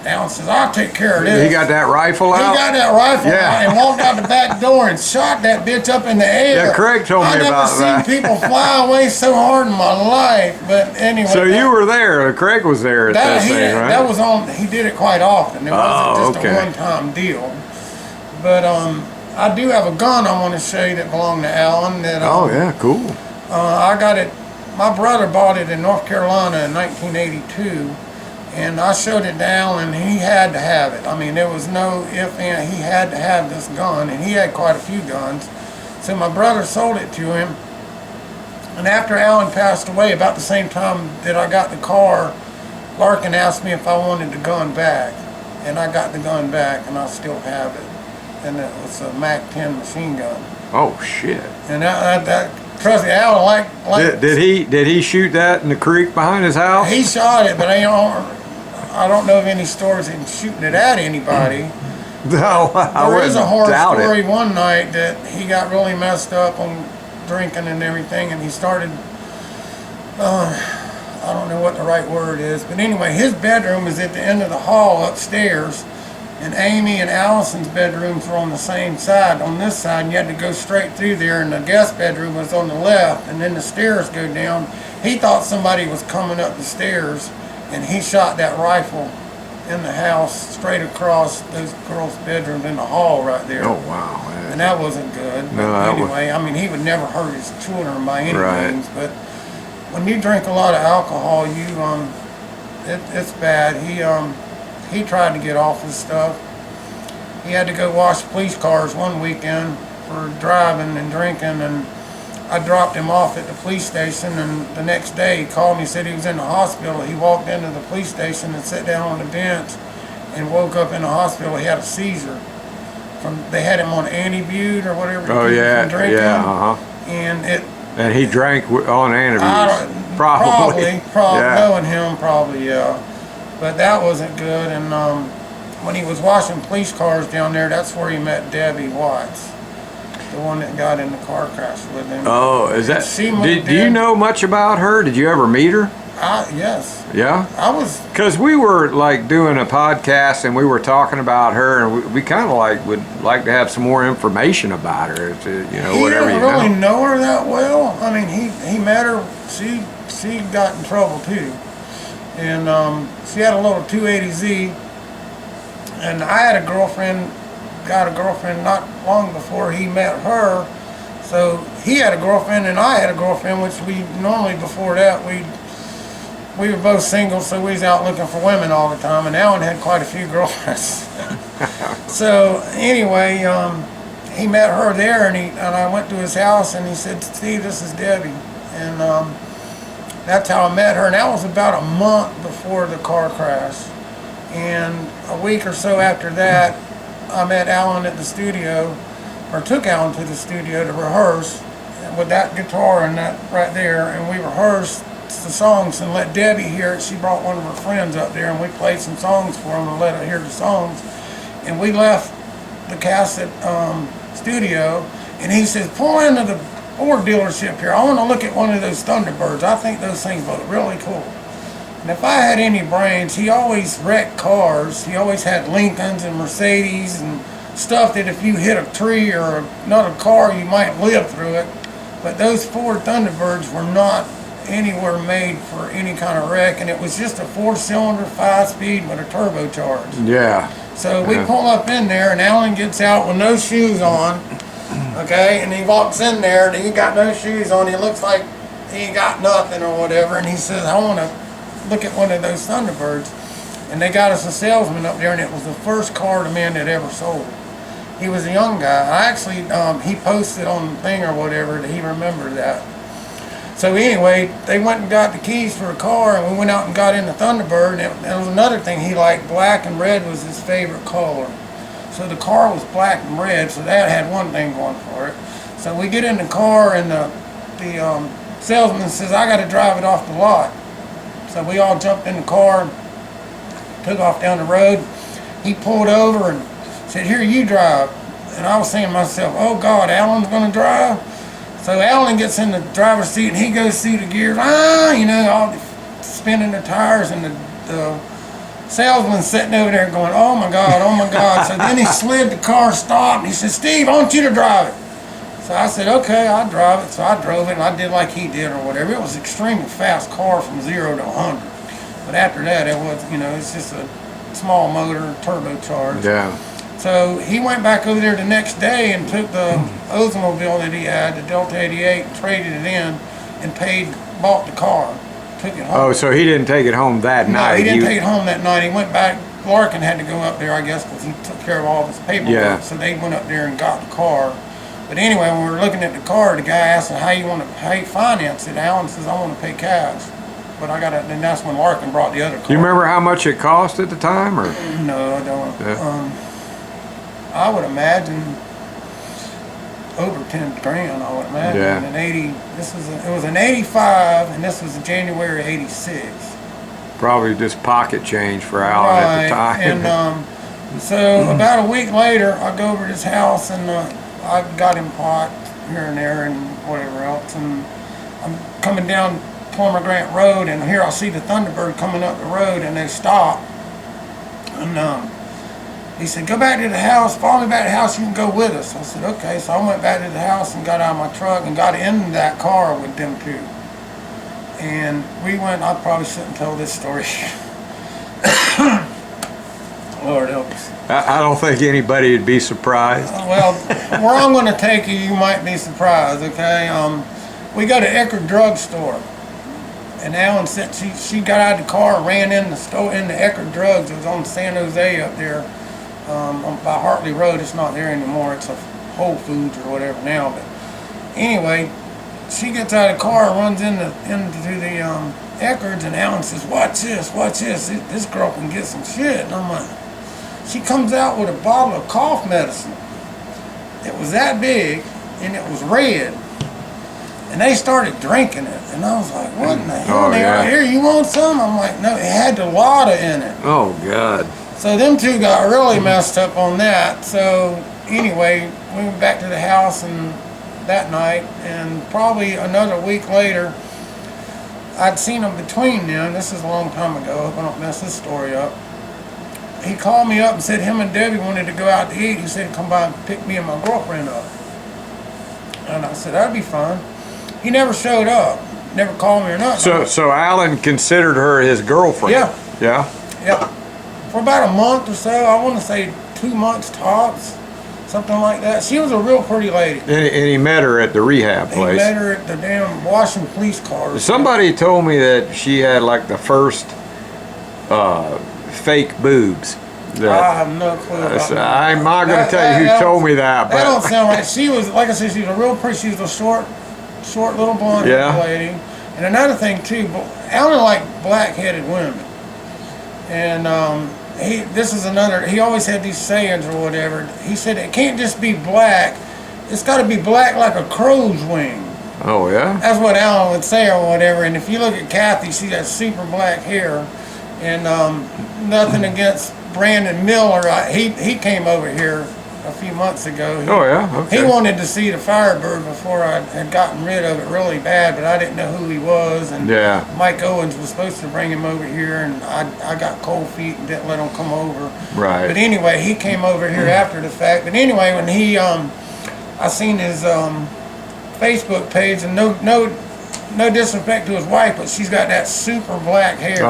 Alan says, I'll take care of this. He got that rifle out? He got that rifle out and walked out the back door and shot that bitch up in the air. Yeah, Craig told me about that. I've never seen people fly away so hard in my life. But anyway. So you were there. Craig was there at that thing, right? That was on, he did it quite often. It wasn't just a one-time deal. But I do have a gun I want to show you that belonged to Alan. That, cool. I got it, my brother bought it in North Carolina in 1982. And I showed it to Alan, and he had to have it. I mean, there was no if, and he had to have this gun, and he had quite a few guns. So my brother sold it to him. And after Alan passed away, about the same time that I got the car, Larkin asked me if I wanted the gun back. And I got the gun back, and I still have it. And it was a MAC-10 machine gun. Oh, shit. And that trust me, Alan, Did he shoot that in the creek behind his house? He shot it, but I don't know of any stories of him shooting it at anybody. No, there is a horror story one night that he got really messed up on drinking and everything, and he started, I don't know what the right word is, but anyway, his bedroom is at the end of the hall upstairs, and Amy and Allison's bedrooms were on the same side, on this side, and you had to go straight through there, and the guest bedroom was on the left, and then the stairs go down. He thought somebody was coming up the stairs, and he shot that rifle in the house straight across those girls' bedrooms in the hall right there. Oh, wow. Man. And that wasn't good. No, anyway, I mean, he would never hurt his children by any means, but when you drink a lot of alcohol, it's bad. He tried to get off his stuff. he had to go wash police cars one weekend for driving and drinking, and I dropped him off at the police station, and the next day he called me, said he was in the hospital. He walked into the police station and sat down on the bench and woke up in the hospital. He had a seizure. They had him on Antabute or whatever. Oh yeah, drinking, yeah, And he drank on Antabuse. Probably. Yeah. Knowing him, probably, yeah. But that wasn't good. And when he was washing police cars down there, that's where he met Debbie Watts, the one that got in the car crash with him. Oh, is that? Do you know much about her? Did you ever meet her? Yes. Yeah? I was. Because we were like doing a podcast and we were talking about her, and we kind of like would like to have some more information about her, whatever you know. He didn't really know her that well. I mean, he met her. She got in trouble too, and she had a little 280Z, and I had got a girlfriend not long before he met her. So he had a girlfriend and I had a girlfriend, which we normally before that we were both single, so we was out looking for women all the time, and Alan had quite a few girlfriends. So anyway, he met her there, and I went to his house, and he said, "Steve, this is Debbie," and that's how I met her. And that was about a month before the car crash, and a week or so after that, I met Alan at the studio, or took Alan to the studio to rehearse with that guitar and that right there, and we rehearsed the songs and let Debbie hear it. She brought one of her friends up there, and we played some songs for him and let her hear the songs. And we left the cassette studio, and he says, "Pull into the Ford dealership here. I want to look at one of those Thunderbirds. I think those things look really cool." And if I had any brains, he always wrecked cars. He always had Lincolns and Mercedes and stuff that if you hit a tree or another car, you might live through it. But those Ford Thunderbirds were not anywhere made for any kind of wreck, and it was just a 4-cylinder 5-speed with a turbocharged. Yeah. So we pull up in there, and Alan gets out with no shoes on, okay, and he walks in there, and he got no shoes on. He looks like he ain't got nothing or whatever, and he says, "I want to look at one of those Thunderbirds." And they got us a salesman up there, and it was the first car the man had ever sold. He was a young guy. I actually, he posted on the thing or whatever that he remembered that. So anyway, they went and got the keys for the car, and we went out and got in the Thunderbird. And it was another thing he liked. Black and red was his favorite color. So the car was black and red, so that had one thing going for it. So we get in the car, and the salesman says, "I got to drive it off the lot." So we all jumped in the car, took off down the road. He pulled over and said, "Here, you drive." And I was saying to myself, "Oh God, Alan's going to drive?" So Alan gets in the driver's seat, and he goes through the gears, all spinning the tires, and the salesman's sitting over there going, "Oh my God, oh my God." So then he slid the car, stopped, and he said, "Steve, I want you to drive it." So I said, "Okay, I'll drive it." So I drove it, and I did like he did or whatever. It was an extremely fast car from 0 to 100. But after that, it was, it's just a small motor, turbocharged. Yeah. So he went back over there the next day and took the Oldsmobile that he had, the Delta 88, and traded it in and bought the car, took it home. Oh, so he didn't take it home that night? No, he didn't take it home that night. He went back. Larkin had to go up there, I guess, because he took care of all of his paperwork. Yeah. So they went up there and got the car. But anyway, when we were looking at the car, the guy asked him, how you finance it? Alan says, "I want to pay cash." But then that's when Larkin brought the other car. Do you remember how much it cost at the time, or? No, I don't. Yeah. I would imagine over 10 grand. I would imagine. Yeah. It was an 85, and this was in January '86. Probably just pocket change for Alan at the time. And so about a week later, I go over to his house, and I got him pot here and there and whatever else, and I'm coming down Plummer Grant Road, and here I see the Thunderbird coming up the road, and they stop, and he said, "Go back to the house, follow me back to the house, you can go with us." I said, "Okay." So I went back to the house and got out of my truck and got in that car with them two. And we went, I probably shouldn't tell this story. Lord help us. I don't think anybody would be surprised. Well, where I'm going to take you, you might be surprised, okay? We go to Eckerd Drug Store. And Alan said she got out of the car and ran in the store, in the Eckerd Drugs. It was on San Jose up there. by Hartley Road. It's not there anymore. It's a Whole Foods or whatever now. But anyway, she gets out of the car and runs into the Eckards, and Alan says, watch this, this girl can get some shit. And I'm like, she comes out with a bottle of cough medicine. It was that big, and it was red. And they started drinking it, and I was like, what in the hell? They are here, you want some? I'm like, no, it had the Lada in it. Oh, God. So them two got really messed up on that. So anyway, we went back to the house and that night, and probably another week later, I'd seen them between them. This is a long time ago. I hope I don't mess this story up. He called me up and said him and Debbie wanted to go out to eat. He said he'd come by and pick me and my girlfriend up. And I said, that'd be fun. He never showed up. Never called me or nothing. So Alan considered her his girlfriend? Yeah. Yeah? Yeah. For about a month or so, I want to say 2 months tops, something like that. She was a real pretty lady. And he met her at the rehab place. He met her at the damn Washington police car. Somebody told me that she had like the first fake boobs. I have no clue about that. I'm not going to tell you who told me that. But that don't sound right. She was, like I said, she was a real pretty, she was a short little blonde lady. And another thing too, Alan liked black-headed women. And he always had these sayings or whatever. He said it can't just be black, it's got to be black like a crow's wing. Oh, yeah? That's what Alan would say or whatever. And if you look at Kathy, she got super black hair. And nothing against Brandon Miller. He came over here a few months ago. Okay. He wanted to see the Firebird before I had gotten rid of it really bad, but I didn't know who he was. And Mike Owens was supposed to bring him over here, and I got cold feet and didn't let him come over. Right. But anyway, he came over here after the fact. But anyway, when I seen his Facebook page, and no disrespect to his wife, but she's got that super black hair.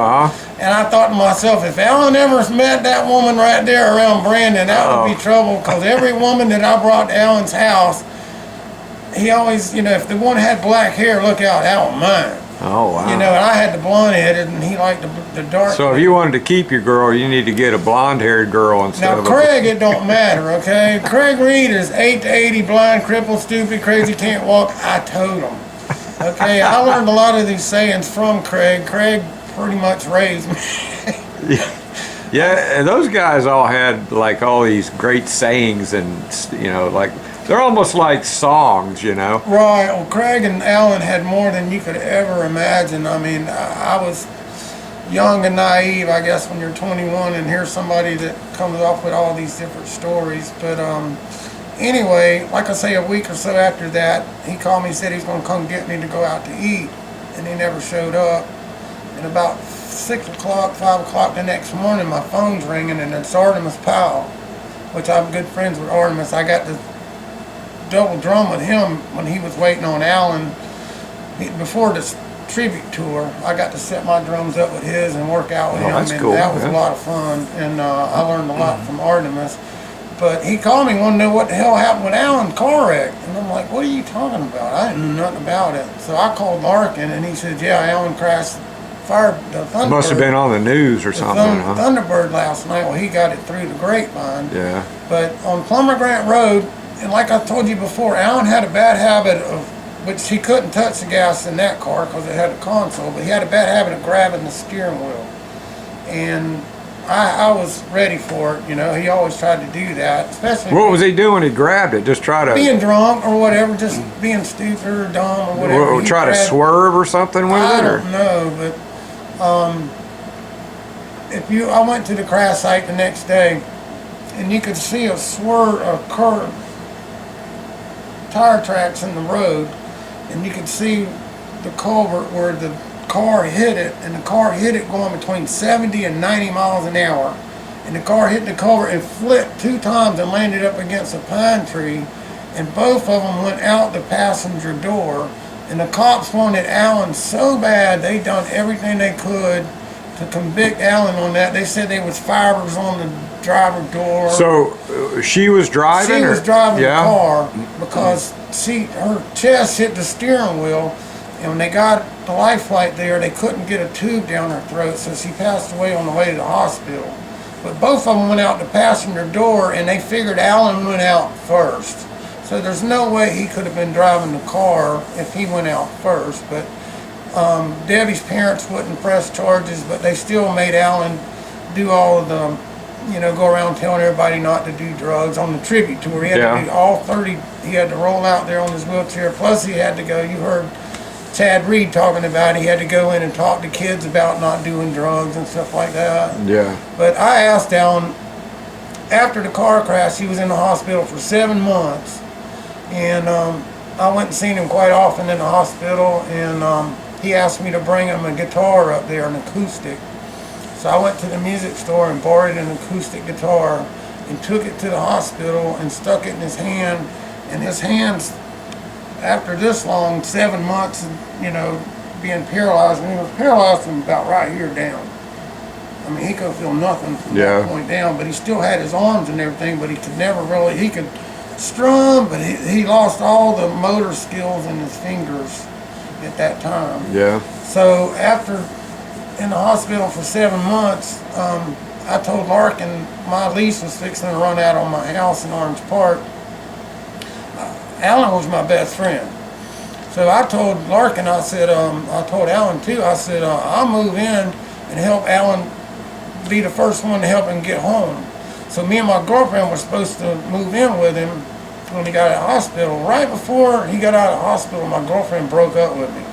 And I thought to myself, if Alan ever met that woman right there around Brandon, that would be trouble, because every woman that I brought to Alan's house, he always, if the one had black hair, look out, Alan mine. Oh, wow. And I had the blonde-headed, and he liked the dark. So if you wanted to keep your girl, you need to get a blonde-haired girl instead of Craig, it don't matter, okay? Craig Reed is 8 to 80, blind, crippled, stupid, crazy, can't walk. I told him. Okay, I learned a lot of these sayings from Craig. Craig pretty much raised me. Yeah, and those guys all had like all these great sayings, and like they're almost like songs, Right. Well, Craig and Alan had more than you could ever imagine. I mean, I was young and naive, I guess, when you're 21 and hear somebody that comes off with all these different stories. But anyway, like I say, a week or so after that, he called me and said he's going to come get me to go out to eat, and he never showed up. And about 6 o'clock, 5 o'clock the next morning, my phone's ringing, and it's Artimus Powell, which I'm good friends with Artimus. I got to double drum with him when he was waiting on Alan. Before this tribute tour, I got to set my drums up with his and work out with him, that's and cool. that was a lot of fun, and I learned a lot from Artimus. But he called me, wanted to know what the hell happened with Alan's car wreck. And I'm like, what are you talking about? I didn't know nothing about it. So I called Larkin, and he said, yeah, Alan crashed the Thunderbird. Must have been on the news or something, huh? Thunderbird last night. Well, he got it through the grapevine. Yeah. But on Plummer Grant Road, and like I told you before, Alan had a bad habit of, which he couldn't touch the gas in that car because it had a console, but he had a bad habit of grabbing the steering wheel. And I was ready for it, he always tried to do that, especially. What was he doing? He grabbed it, just try to. Being drunk or whatever, just being stupid or dumb or whatever. Try to swerve or something with it? I don't know, but I went to the crash site the next day, and you could see a curve, tire tracks in the road, and you could see the culvert where the car hit it, and the car hit it going between 70 and 90 miles an hour, and the car hit the culvert and flipped 2 times and landed up against a pine tree, and both of them went out the passenger door. And the cops wanted Alan so bad, they done everything they could to convict Alan on that. They said there was fibers on the driver door. So she was driving? She was driving the car because her chest hit the steering wheel. And when they got the life flight there, they couldn't get a tube down her throat, so she passed away on the way to the hospital. But both of them went out the passenger door, and they figured Alan went out first. So there's no way he could have been driving the car if he went out first. But Debbie's parents wouldn't press charges, but they still made Alan do all of the, go around telling everybody not to do drugs on the tribute tour. He had to do all 30, he had to roll out there on his wheelchair. Plus he had to go, you heard Chad Reed talking about, he had to go in and talk to kids about not doing drugs and stuff like that. Yeah. But I asked Alan, after the car crash, he was in the hospital for 7 months. And I went and seen him quite often in the hospital, and he asked me to bring him a guitar up there, an acoustic. So I went to the music store and borrowed an acoustic guitar and took it to the hospital and stuck it in his hand. And his hands, after this long, 7 months, being paralyzed, and he was paralyzed from about right here down. I mean, he could feel nothing from that point down, but he still had his arms and everything, but he could never really, he could strum, but he lost all the motor skills in his fingers at that time. Yeah. So after in the hospital for 7 months, I told Larkin my lease was fixing to run out on my house in Orange Park. Alan was my best friend. So I told Larkin, I said, I told Alan too, I said, I'll move in and help Alan be the first one to help him get home. So me and my girlfriend were supposed to move in with him when he got out of the hospital. Right before he got out of the hospital, my girlfriend broke up with me.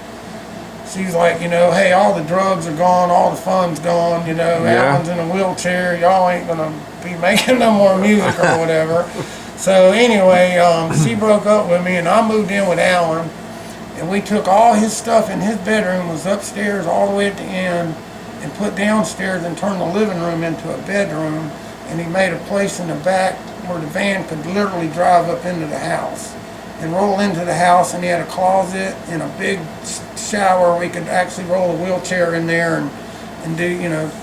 She's like, hey, all the drugs are gone, all the fun's gone, Alan's in a wheelchair, y'all ain't gonna be making no more music or whatever. So anyway, she broke up with me, and I moved in with Alan, and we took all his stuff in his bedroom, was upstairs all the way at the end, and put downstairs and turned the living room into a bedroom, and he made a place in the back where the van could literally drive up into the house and roll into the house, and he had a closet and a big shower. We could actually roll a wheelchair in there and do,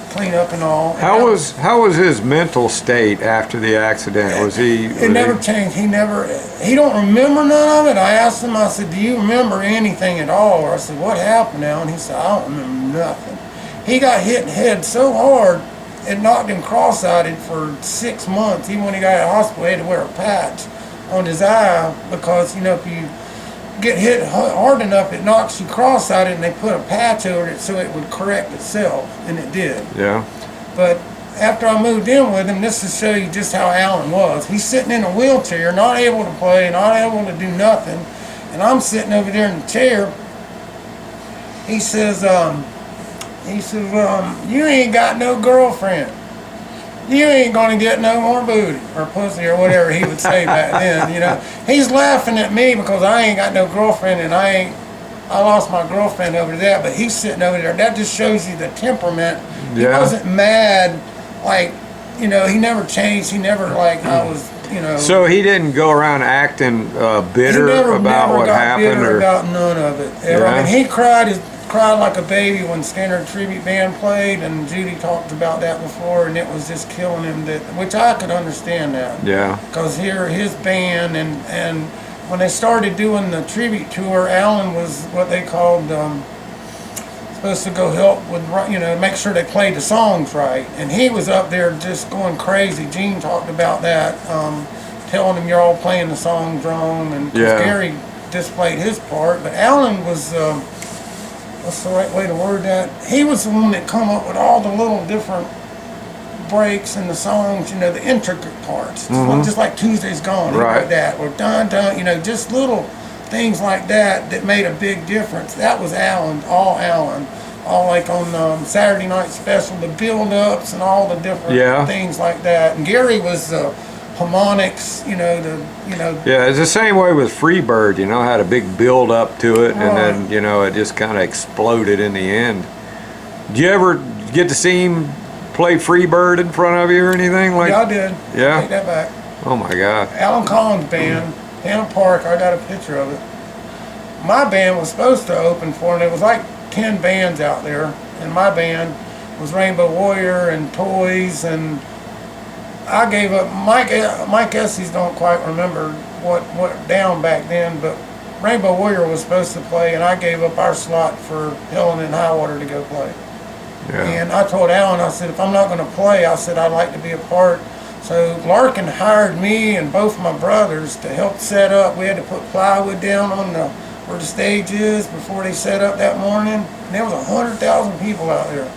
clean up and all. How was his mental state after the accident? Was he? It never changed. He don't remember none of it. I asked him, I said, do you remember anything at all? Or I said, what happened now? And he said, I don't remember nothing. He got hit in the head so hard, it knocked him cross-eyed for 6 months. Even when he got out of the hospital, he had to wear a patch on his eye because, if you get hit hard enough, it knocks you cross-eyed, and they put a patch over it so it would correct itself, and it did. Yeah. But after I moved in with him, this to show you just how Alan was. He's sitting in a wheelchair, not able to play, not able to do nothing, and I'm sitting over there in the chair. He says, you ain't got no girlfriend. You ain't gonna get no more booty or pussy or whatever he would say back then, He's laughing at me because I ain't got no girlfriend, and I lost my girlfriend over that, but he's sitting over there. That just shows you the temperament. He wasn't mad, like, he never changed. He never, like, I was, So he didn't go around acting bitter about what happened? Bitter about none of it. Ever. Yeah. I mean, he cried like a baby when Skynyrd Tribute Band played, and Judy talked about that before, and it was just killing him, which I could understand that. Yeah. Because here, his band, and when they started doing the tribute tour, Alan was what they called supposed to go help with, make sure they played the songs right, and he was up there just going crazy. Gene talked about that, telling them you're all playing the songs wrong, and Gary displayed his part, but Alan was what's the right way to word that? He was the one that come up with all the little different breaks in the songs, the intricate parts. Just like Tuesday's Gone, like that, or Dun Dun, just little things like that made a big difference. That was Alan, all like on Saturday Night Special, the build-ups and all the different things like that. And Gary was harmonics, Yeah, it's the same way with Freebird, had a big build up to it, and then, it just kind of exploded in the end. Did you ever get to see him play Freebird in front of you or anything like? Yeah, I did. Yeah? Take that back. Oh my God. Alan Collins' band, Hannah Park, I got a picture of it. My band was supposed to open for him. There was like 10 bands out there, and my band was Rainbow Warrior and Toys, and I gave up. Mike Esses don't quite remember what went down back then, but Rainbow Warrior was supposed to play, and I gave up our slot for Helen and Highwater to go play. And I told Alan, I said, if I'm not going to play, I said, I'd like to be a part. So Larkin hired me and both my brothers to help set up. We had to put plywood down on where the stage is before they set up that morning. And there was 100,000 people out there.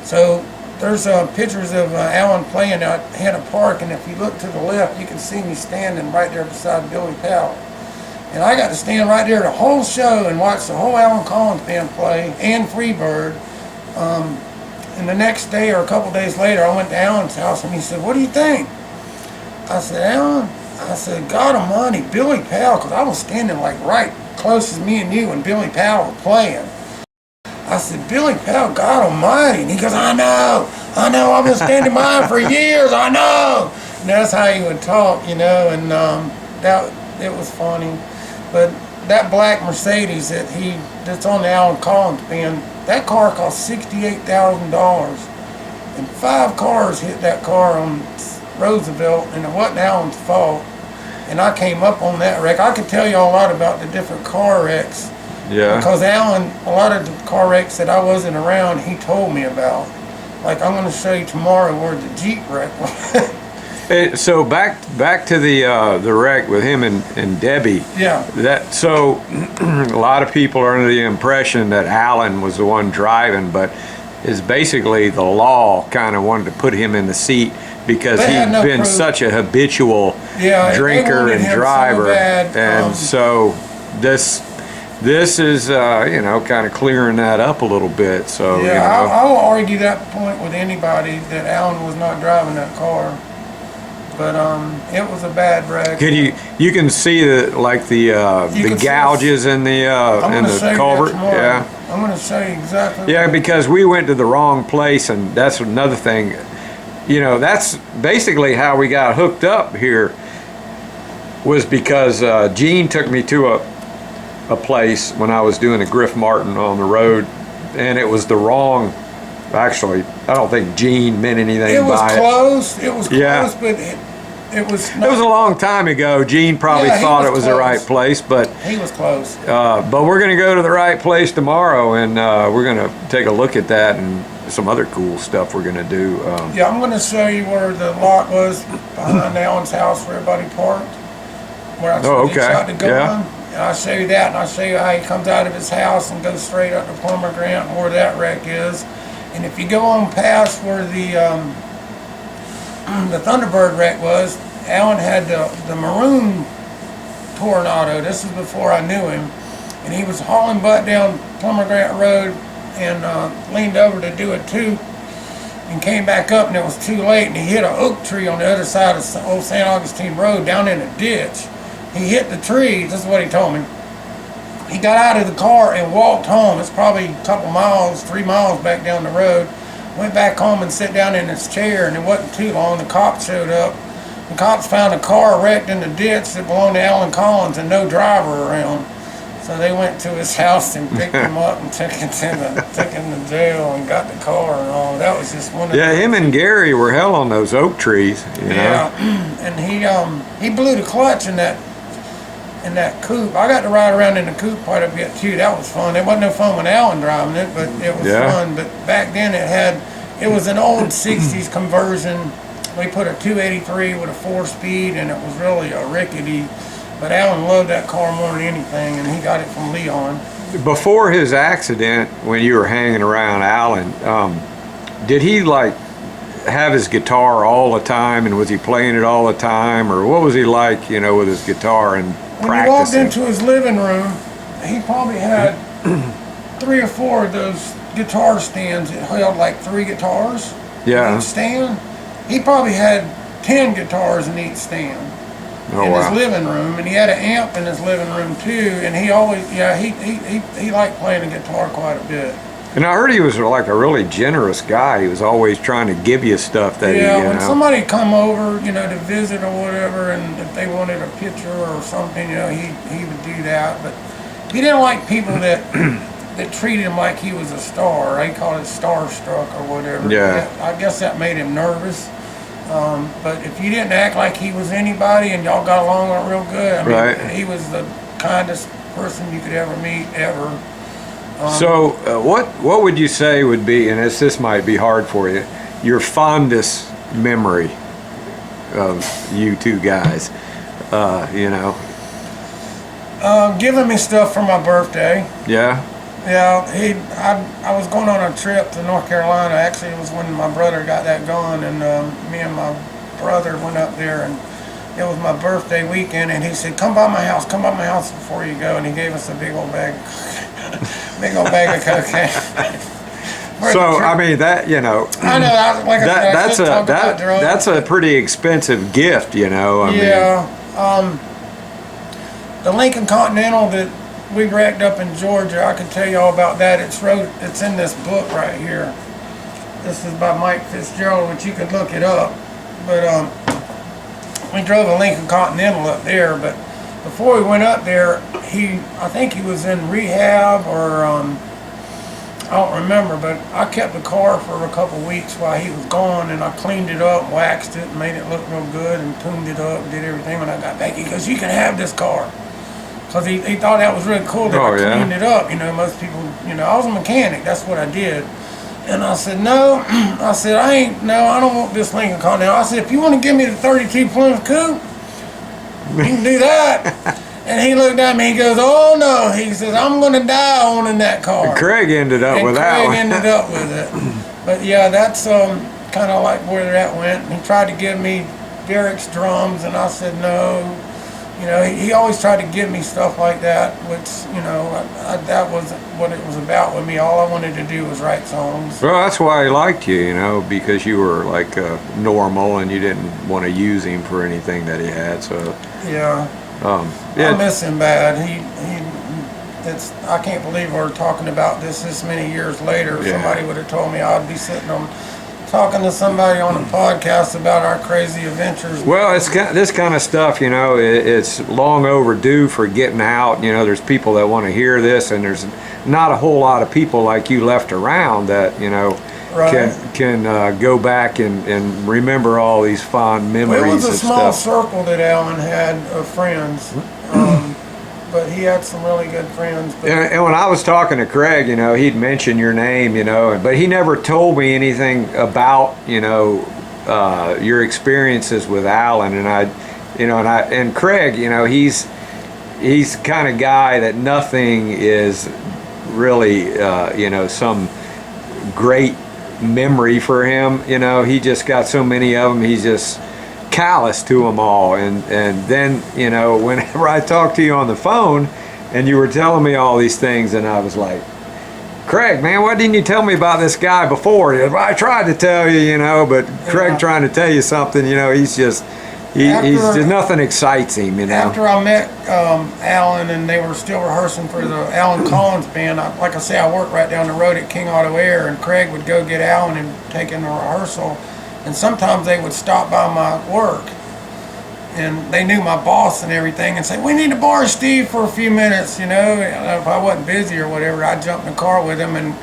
So there's pictures of Alan playing out at Hannah Park, and if you look to the left, you can see me standing right there beside Billy Powell. And I got to stand right there the whole show and watch the whole Alan Collins band play and Freebird. And the next day or a couple days later, I went to Alan's house and he said, "What do you think?" I said, "Alan," I said, "God almighty, Billy Powell," because I was standing like right close as me and you when Billy Powell was playing. I said, "Billy Powell, God almighty." And he goes, I know, I've been standing by him for years, I know. And that's how he would talk, you know, and it was funny. But that black Mercedes that's on the Alan Collins band, that car cost $68,000. And 5 cars hit that car on Roosevelt, and it wasn't Alan's fault. And I came up on that wreck. I could tell you a lot about the different car wrecks. Yeah. Because Alan, a lot of the car wrecks that I wasn't around, he told me about. Like, I'm going to show you tomorrow where the Jeep wreck was. So back to the wreck with him and Debbie. Yeah. So a lot of people are under the impression that Alan was the one driving, but is basically the law kind of wanted to put him in the seat because he'd been such a habitual drinker and driver, and so this is kind of clearing that up a little bit. So I will argue that point with anybody that Alan was not driving that car. But it was a bad wreck. You can see the gouges in the culvert. Yeah, I'm going to show you exactly. Yeah, because we went to the wrong place, and that's another thing. That's basically how we got hooked up here. Was because Gene took me to a place when I was doing a Griff Martin on the road, and it was the wrong. Actually, I don't think Gene meant anything by it. It was close, but it was not. It was a long time ago. Gene probably thought it was the right place, but he was close. But we're going to go to the right place tomorrow, and we're going to take a look at that and some other cool stuff we're going to do. I'm going to show you where the lot was behind Alan's house where everybody parked. Where I shot the gun. Yeah. And I'll show you that, and I'll show you how he comes out of his house and goes straight up to Plumber Grant and where that wreck is. And if you go on past where the Thunderbird wreck was, Alan had the maroon Tornado. This was before I knew him. And he was hauling butt down Plumber Grant Road and leaned over to do a toot and came back up, and it was too late, and he hit an oak tree on the other side of old St. Augustine Road down in a ditch. He hit the tree, this is what he told me. He got out of the car and walked home. It's probably a couple miles, 3 miles back down the road. Went back home and sat down in his chair, and it wasn't too long. The cops showed up. The cops found a car wrecked in the ditch that belonged to Alan Collins and no driver around. So they went to his house and picked him up and took him to jail and got the car and all. That was just one of the him and Gary were hell on those oak trees. You know? And he blew the clutch in that coupe. I got to ride around in the coupe quite a bit too. That was fun. It wasn't no fun when Alan driving it, but it was fun. But back then it was an old 60s conversion. We put a 283 with a 4-speed, and it was really a rickety. But Alan loved that car more than anything, and he got it from Leon. Before his accident, when you were hanging around Alan, did he have his guitar all the time, and was he playing it all the time, or what was he like, with his guitar and practicing? When you walked into his living room, he probably had 3 or 4 of those guitar stands that held like 3 guitars in each stand. He probably had 10 guitars in each stand in his living room, and he had an amp in his living room too, and he always, he liked playing the guitar quite a bit. And I heard he was like a really generous guy. He was always trying to give you stuff that when somebody come over, to visit or whatever, and if they wanted a picture or something, he would do that. But he didn't like people that treated him like he was a star. They called it starstruck or whatever. Yeah. I guess that made him nervous. But if you didn't act like he was anybody and y'all got along real good, he was the kindest person you could ever meet, ever. So what would you say would be, and this might be hard for you, your fondest memory of you two guys? You know. Giving me stuff for my birthday. Yeah. Yeah, I was going on a trip to North Carolina. Actually, it was when my brother got that going, and me and my brother went up there, and it was my birthday weekend, and he said, come by my house before you go, and he gave us a big old bag of cocaine. So I mean that, you know, I know, like I said, that's a pretty expensive gift, you know. I mean, the Lincoln Continental that we wrecked up in Georgia, I can tell you all about that. It's in this book right here. This is by Mike Fitzgerald, which you could look it up. But we drove a Lincoln Continental up there. But before we went up there, I think he was in rehab or I don't remember. But I kept the car for a couple weeks while he was gone, and I cleaned it up, waxed it, made it look real good, and tuned it up, did everything. When I got back, he goes, "You can have this car." Because he thought that was really cool that I cleaned it up. You know, most people, you know, I was a mechanic. That's what I did. And I said, no. I said, I don't want this Lincoln Continental. I said, if you want to give me the 32 Plymouth Coupe, you can do that. And he looked at me, he goes, oh no. He says, I'm going to die owning that car. And Craig ended up with that one. Craig ended up with it. But yeah, that's kind of like where that went. He tried to give me Derek's drums, and I said no. You know, he always tried to give me stuff like that, which, you know, that wasn't what it was about with me. All I wanted to do was write songs. Well, that's why he liked you, you know, because you were like normal and you didn't want to use him for anything that he had. So yeah, I miss him bad. I can't believe we're talking about this many years later. If somebody would have told me I'd be sitting on talking to somebody on a podcast about our crazy adventures. Well, it's this kind of stuff, you know, it's long overdue for getting out. You know, there's people that want to hear this, and there's not a whole lot of people like you left around that, you know, can go back and remember all these fond memories. It was a small stuff. circle that Alan had of friends. But he had some really good friends. And when I was talking to Craig, you know, he'd mention your name, you know, but he never told me anything about, you know, your experiences with Alan. And Craig, you know, he's the kind of guy that nothing is really, you know, some great memory for him. You know, he just got so many of them. He's just callous to them all, and then, you know, whenever I talked to you on the phone and you were telling me all these things, and I was like, Craig, man, why didn't you tell me about this guy before? I tried to tell you, you know, but Craig trying to tell you something, you know, he's just nothing excites him, you know. After I met Alan, and they were still rehearsing for the Alan Collins band, like I say, I worked right down the road at King Auto Air, and Craig would go get Alan and take him to rehearsal. And sometimes they would stop by my work, and they knew my boss and everything, and say, we need to borrow Steve for a few minutes, you know. If I wasn't busy or whatever, I'd jump in the car with him. And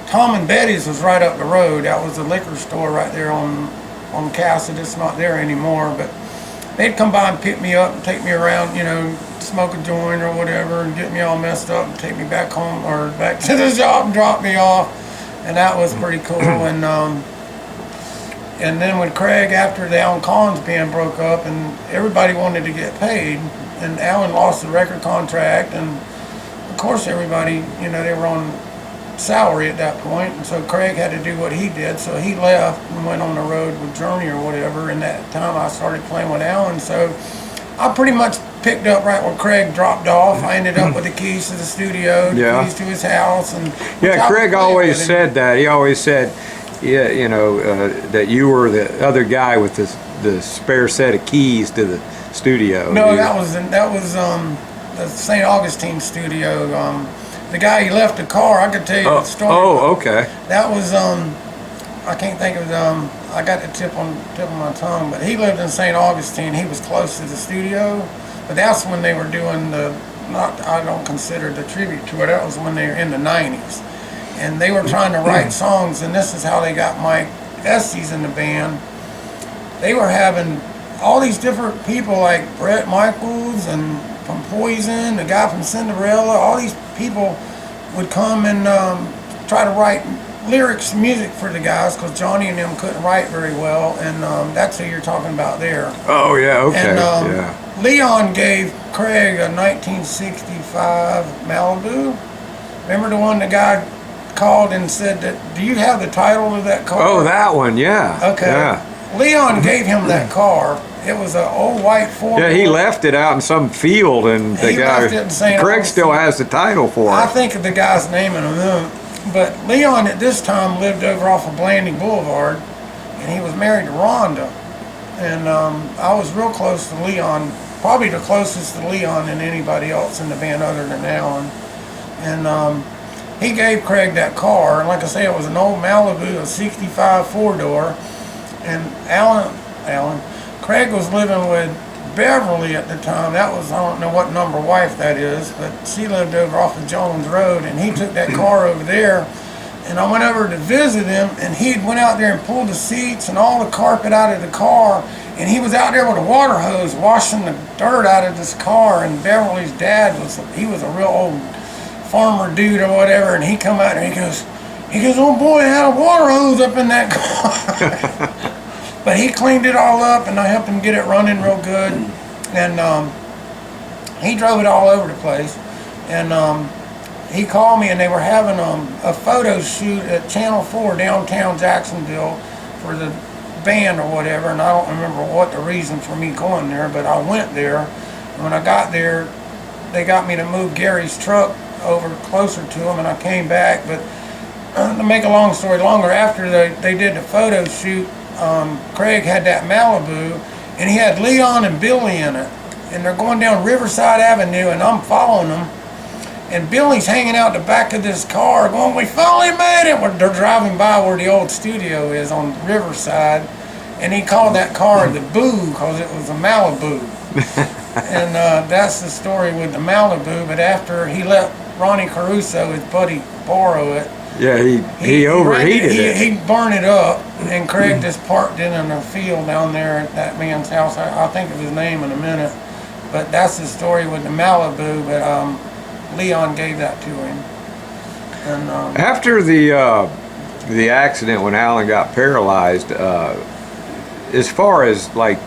Tom and Betty's was right up the road. That was the liquor store right there on Cassett. It's not there anymore, but they'd come by and pick me up and take me around, you know, smoke a joint or whatever, and get me all messed up and take me back home or back to the job and drop me off. And that was pretty cool. And then with Craig, after the Alan Collins band broke up and everybody wanted to get paid, and Alan lost the record contract, and of course everybody, you know, they were on salary at that point, and so Craig had to do what he did, so he left and went on the road with Journey or whatever, and that time I started playing with Alan, so I pretty much picked up right where Craig dropped off. I ended up with the keys to the studio, the keys to his house, and Craig always said that. He always said, yeah, you know, that you were the other guy with the spare set of keys to the studio. No, that was the St. Augustine studio. The guy he left the car, I could tell you the story. Oh, okay. That was I can't think of I got the tip on my tongue, but he lived in St. Augustine. He was close to the studio, but that's when they were doing I don't consider the tribute tour. That was when they were in the 90s. And they were trying to write songs, and this is how they got Mike Estes in the band. They were having all these different people like Brett Michaels and from Poison, the guy from Cinderella, all these people would come and try to write lyrics, music for the guys, because Johnny and them couldn't write very well, and that's who you're talking about there. Oh, yeah, okay. And Yeah. Leon gave Craig a 1965 Malibu. Remember the one the guy called and said that, do you have the title of that car? Oh, that one, yeah. Okay. Yeah. Leon gave him that car. It was an old white Ford. Yeah, he left it out in some field, and the He guy, left it in St. Craig Augustine. still has the title for I it. think of the guy's name in a minute. But Leon at this time lived over off of Blandy Boulevard, and he was married to Rhonda. And I was real close to Leon, probably the closest to Leon than anybody else in the band other than Alan. And he gave Craig that car, and like I say, it was an old Malibu, a 65 four-door. And Craig was living with Beverly at the time. That was, I don't know what number wife that is, but she lived over off of Jones Road, and he took that car over there. And I went over to visit him, and he went out there and pulled the seats and all the carpet out of the car, and he was out there with a water hose washing the dirt out of this car. And Beverly's dad was a real old farmer dude or whatever, and he come out and he goes, oh boy, I had a water hose up in that car. But he cleaned it all up, and I helped him get it running real good. And he drove it all over the place. And he called me, and they were having a photo shoot at Channel 4 downtown Jacksonville for the band or whatever. And I don't remember what the reason for me going there, but I went there. And when I got there, they got me to move Gary's truck over closer to him, and I came back. But to make a long story longer, after they did the photo shoot, Craig had that Malibu, and he had Leon and Billy in it, and they're going down Riverside Avenue, and I'm following them, and Billy's hanging out the back of this car going, we finally made it. They're driving by where the old studio is on Riverside, and he called that car the Boo because it was a Malibu. And that's the story with the Malibu. But after he let Ronnie Caruso, his buddy, borrow it, Yeah, he overheated it. He burned it up, and Craig just parked it in a field down there at that man's house. I'll think of his name in a minute. But that's the story with the Malibu, but Leon gave that to him. And After the accident when Alan got paralyzed, as far as like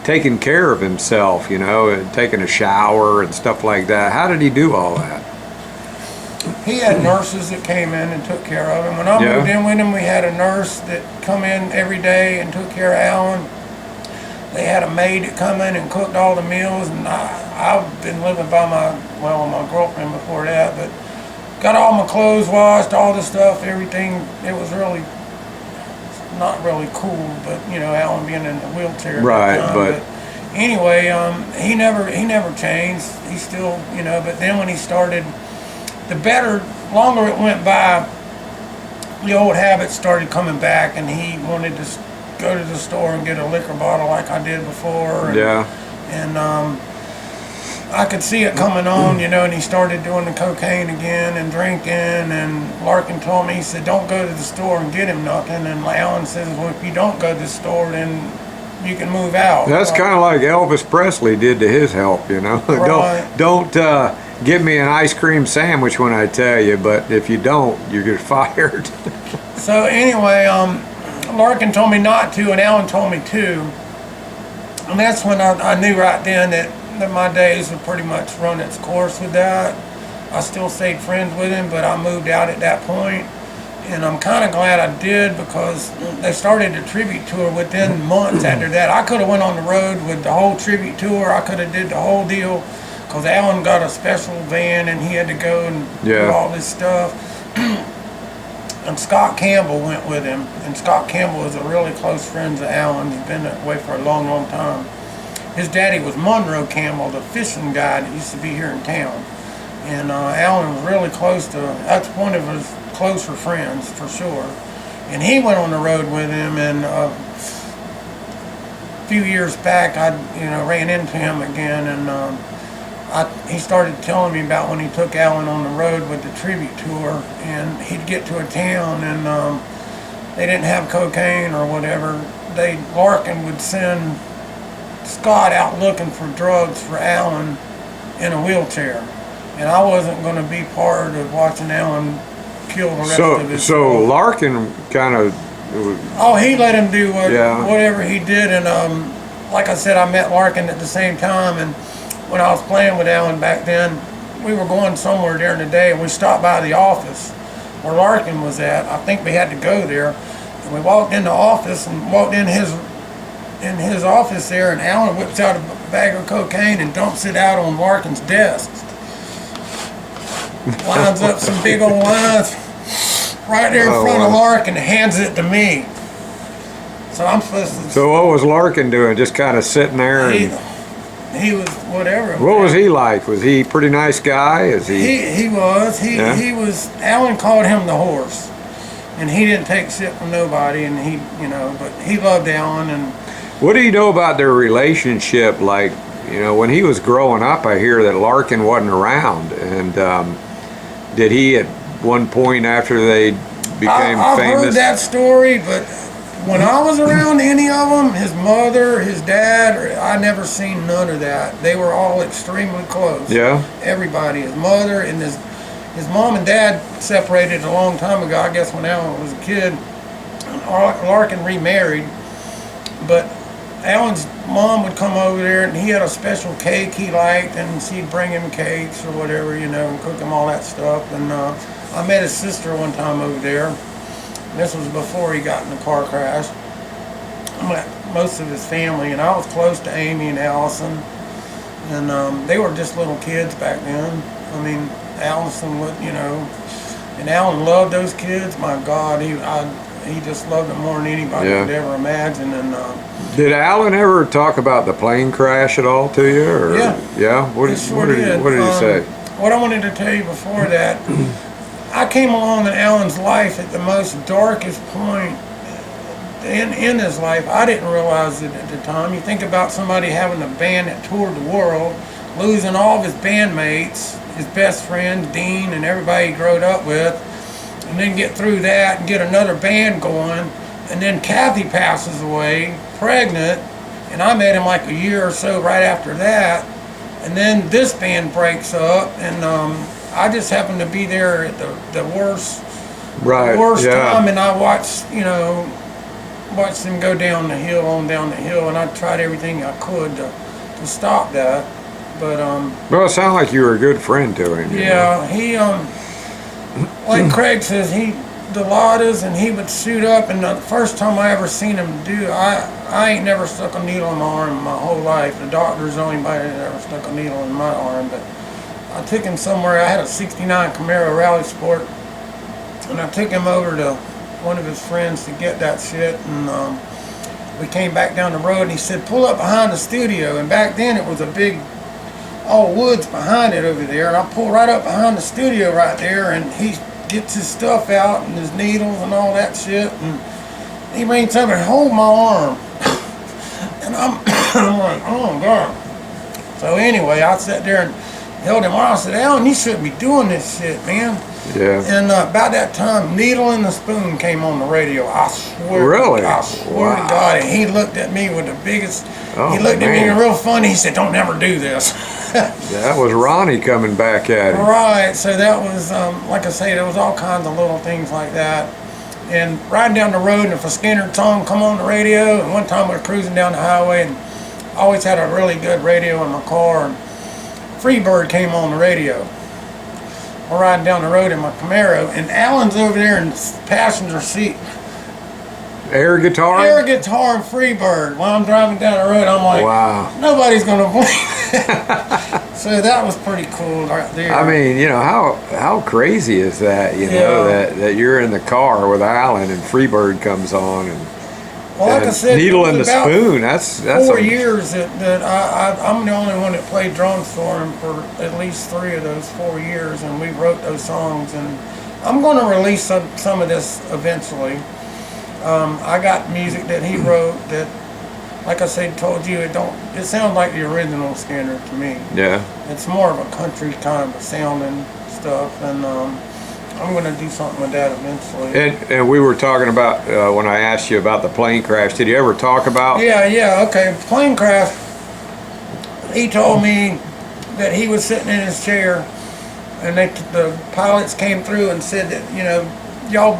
taking care of himself, you know, and taking a shower and stuff like that, how did he do all that? he had nurses that came in and took care of him. When I moved in with him, we had a nurse that come in every day and took care of Alan. They had a maid that come in and cooked all the meals, and I've been living by my girlfriend before that, but got all my clothes washed, all the stuff, everything. It was really not really cool, but you know, Alan being in a wheelchair. Right, but anyway, he never changed. He still, you know, but then when he started, longer it went by, the old habits started coming back, and he wanted to go to the store and get a liquor bottle like I did before. And I could see it coming on, you know, and he started doing the cocaine again and drinking. And Larkin told me, he said, don't go to the store and get him nothing. And Alan says, well, if you don't go to the store, then you can move out. that's kind of like Elvis Presley did to his help, you know. Right. Don't give me an ice cream sandwich when I tell you, but if you don't, you get fired. So anyway, Larkin told me not to, and Alan told me to. And that's when I knew right then that my days would pretty much run its course with that. I still stayed friends with him, but I moved out at that point. And I'm kind of glad I did, because they started a tribute tour within months after that. I could have went on the road with the whole tribute tour. I could have did the whole deal, because Alan got a special van and he had to go and do all this stuff. And Scott Campbell went with him. And Scott Campbell is a really close friend of Alan. He's been that way for a long, long time. His daddy was Monroe Campbell, the fishing guy that used to be here in town. And Alan was really close to, that's one of his closer friends for sure. And he went on the road with him, and a few years back I ran into him again, and he started telling me about when he took Alan on the road with the tribute tour, and he'd get to a town and they didn't have cocaine or whatever. Larkin would send Scott out looking for drugs for Alan in a wheelchair. and I wasn't going to be part of watching Alan kill the rest of his. So Larkin kind of. Oh, he let him do Yeah. whatever he did, and like I said, I met Larkin at the same time, and when I was playing with Alan back then, we were going somewhere during the day, and we stopped by the office where Larkin was at. I think we had to go there, and we walked in the office and walked in his office there, and Alan whips out a bag of cocaine and dumps it out on Larkin's desk. Lines up some big old lines right there in front of Larkin and hands it to me. So I'm supposed to. So what was Larkin doing? Just kind of sitting there and. He was whatever. What was he like? Was he a pretty nice guy? Is he? He was. He was. Alan called him the horse, and he didn't take shit from nobody. And he, but he loved Alan. And what do you know about their relationship? Like, when he was growing up, I hear that Larkin wasn't around, and did he at one point after they became I've famous? heard that story, but when I was around any of them, his mother, his dad, I never seen none of that. They were all extremely close. Yeah. Everybody, his mother and his mom and dad separated a long time ago. I guess when Alan was a kid. Larkin remarried, but Alan's mom would come over there, and he had a special cake he liked, and she'd bring him cakes or whatever, and cook him all that stuff. And I met his sister one time over there. This was before he got in the car crash. I met most of his family, and I was close to Amy and Allison, and they were just little kids back then. I mean, Allison would, and Alan loved those kids. My God, he just loved them more than anybody could ever imagine. And did Alan ever talk about the plane crash at all to you? Or? Yeah. Yeah. What did he say? What I wanted to tell you before that. I came along in Alan's life at the most darkest point in his life. I didn't realize it at the time. You think about somebody having a band that toured the world, losing all of his bandmates, his best friend, Dean, and everybody he growed up with, and then get through that and get another band going, and then Kathy passes away, pregnant, and I met him like a year or so right after that, and then this band breaks up, and I just happened to be there at the worst time, and I watched him go down the hill, and I tried everything I could to stop that. But well, it sounded like you were a good friend to him. Yeah, he like Craig says, the Ladas, and he would suit up, and the first time I ever seen him I ain't never stuck a needle in my arm my whole life. The doctor's the only body that ever stuck a needle in my arm, but I took him somewhere. I had a '69 Camaro Rally Sport, and I took him over to one of his friends to get that shit, and we came back down the road, and he said, pull up behind the studio, and back then it was a big, all woods behind it over there, and I pull right up behind the studio right there, and he gets his stuff out, and his needles and all that shit, and he brings something and hold my arm, and I'm like, oh God. So anyway, I sat there and held him on. I said, Alan, you shouldn't be doing this shit, man. Yeah. And about that time, Needle in the Spoon came on the radio. I swear. Really? I swear to God. And he looked at me with the biggest. Oh, he looked at me man. real funny. He said, "Don't never do this." That was Ronnie coming back at him. Right. So that was, like I say, there was all kinds of little things like that. And riding down the road, and if a Skynyrd song come on the radio, and one time we were cruising down the highway, and I always had a really good radio in my car, and Freebird came on the radio. We're riding down the road in my Camaro, and Alan's over there in the passenger seat. Air guitar? Air guitar and Freebird. While I'm driving down the road, I'm like, wow. Nobody's gonna believe it. So that was pretty cool right there. I mean, how crazy is that? That you're in the car with Alan and Freebird comes on, and well, like I said, Needle in the Spoon. That's 4 years that I'm the only one that played drums for him for at least 3 of those 4 years, and we wrote those songs. And I'm going to release some of this eventually. I got music that he wrote that, like I said, told you, it sounds like the original Skynyrd to me. Yeah. It's more of a country kind of sounding stuff, and I'm going to do something with that eventually. And we were talking about, when I asked you about the plane crash, did you ever talk about? Yeah, okay. Plane crash, he told me that he was sitting in his chair, and the pilots came through and said that, you know, y'all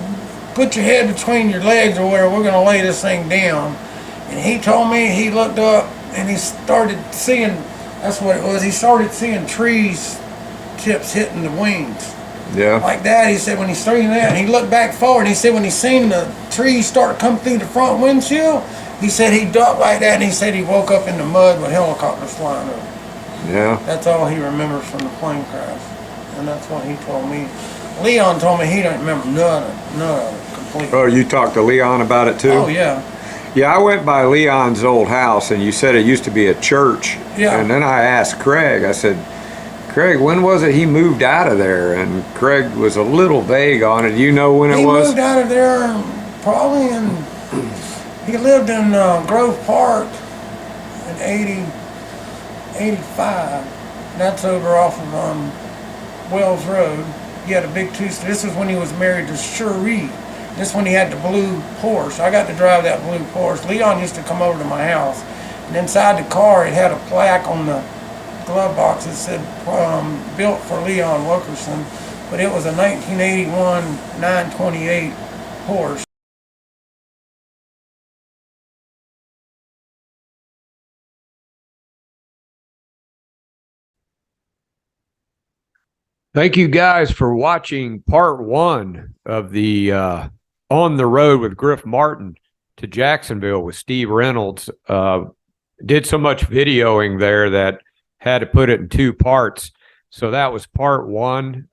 put your head between your legs or whatever, we're gonna lay this thing down. And he told me he looked up and he started seeing, that's what it was, he started seeing trees tips hitting the wings. Yeah. Like that, he said when he started that, and he looked back forward, he said when he seen the trees start to come through the front windshield, he said he ducked like that, and he said he woke up in the mud with helicopters flying over. Yeah. That's all he remembers from the plane crash. And that's what he told me. Leon told me he don't remember none of it completely. Oh, you talked to Leon about it too? Oh, yeah. Yeah, I went by Leon's old house, and you said it used to be a church. Yeah. And then I asked Craig, I said, Craig, when was it he moved out of there? And Craig was a little vague on it. Do you know when it was? He moved out of there probably he lived in Grove Park in 85. That's over off of Wells Road. He had a big two-seater. This is when he was married to Cherie. This is when he had the blue Porsche. I got to drive that blue Porsche. Leon used to come over to my house. And inside the car, it had a plaque on the glove box that said built for Leon Wilkeson, but it was a 1981 928 Porsche. Thank you guys for watching part 1 of the On the Road with Griff Martin to Jacksonville with Steve Reynolds. Did so much videoing there that had to put it in 2 parts. So that was part 1.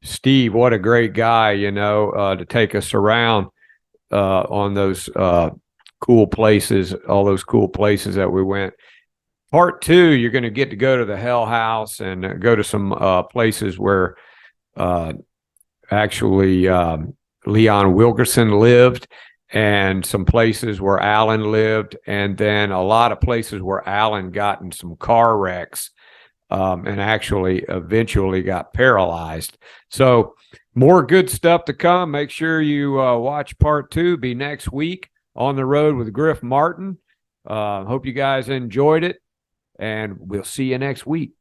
Steve, what a great guy, you know, to take us around on those cool places, all those cool places that we went. Part 2, you're going to get to go to the Hell House and go to some places where actually Leon Wilkeson lived, and some places where Alan lived, and then a lot of places where Alan got in some car wrecks and actually eventually got paralyzed. So more good stuff to come. Make sure you watch part 2. Be next week on the road with Griff Martin. Hope you guys enjoyed it, and we'll see you next week.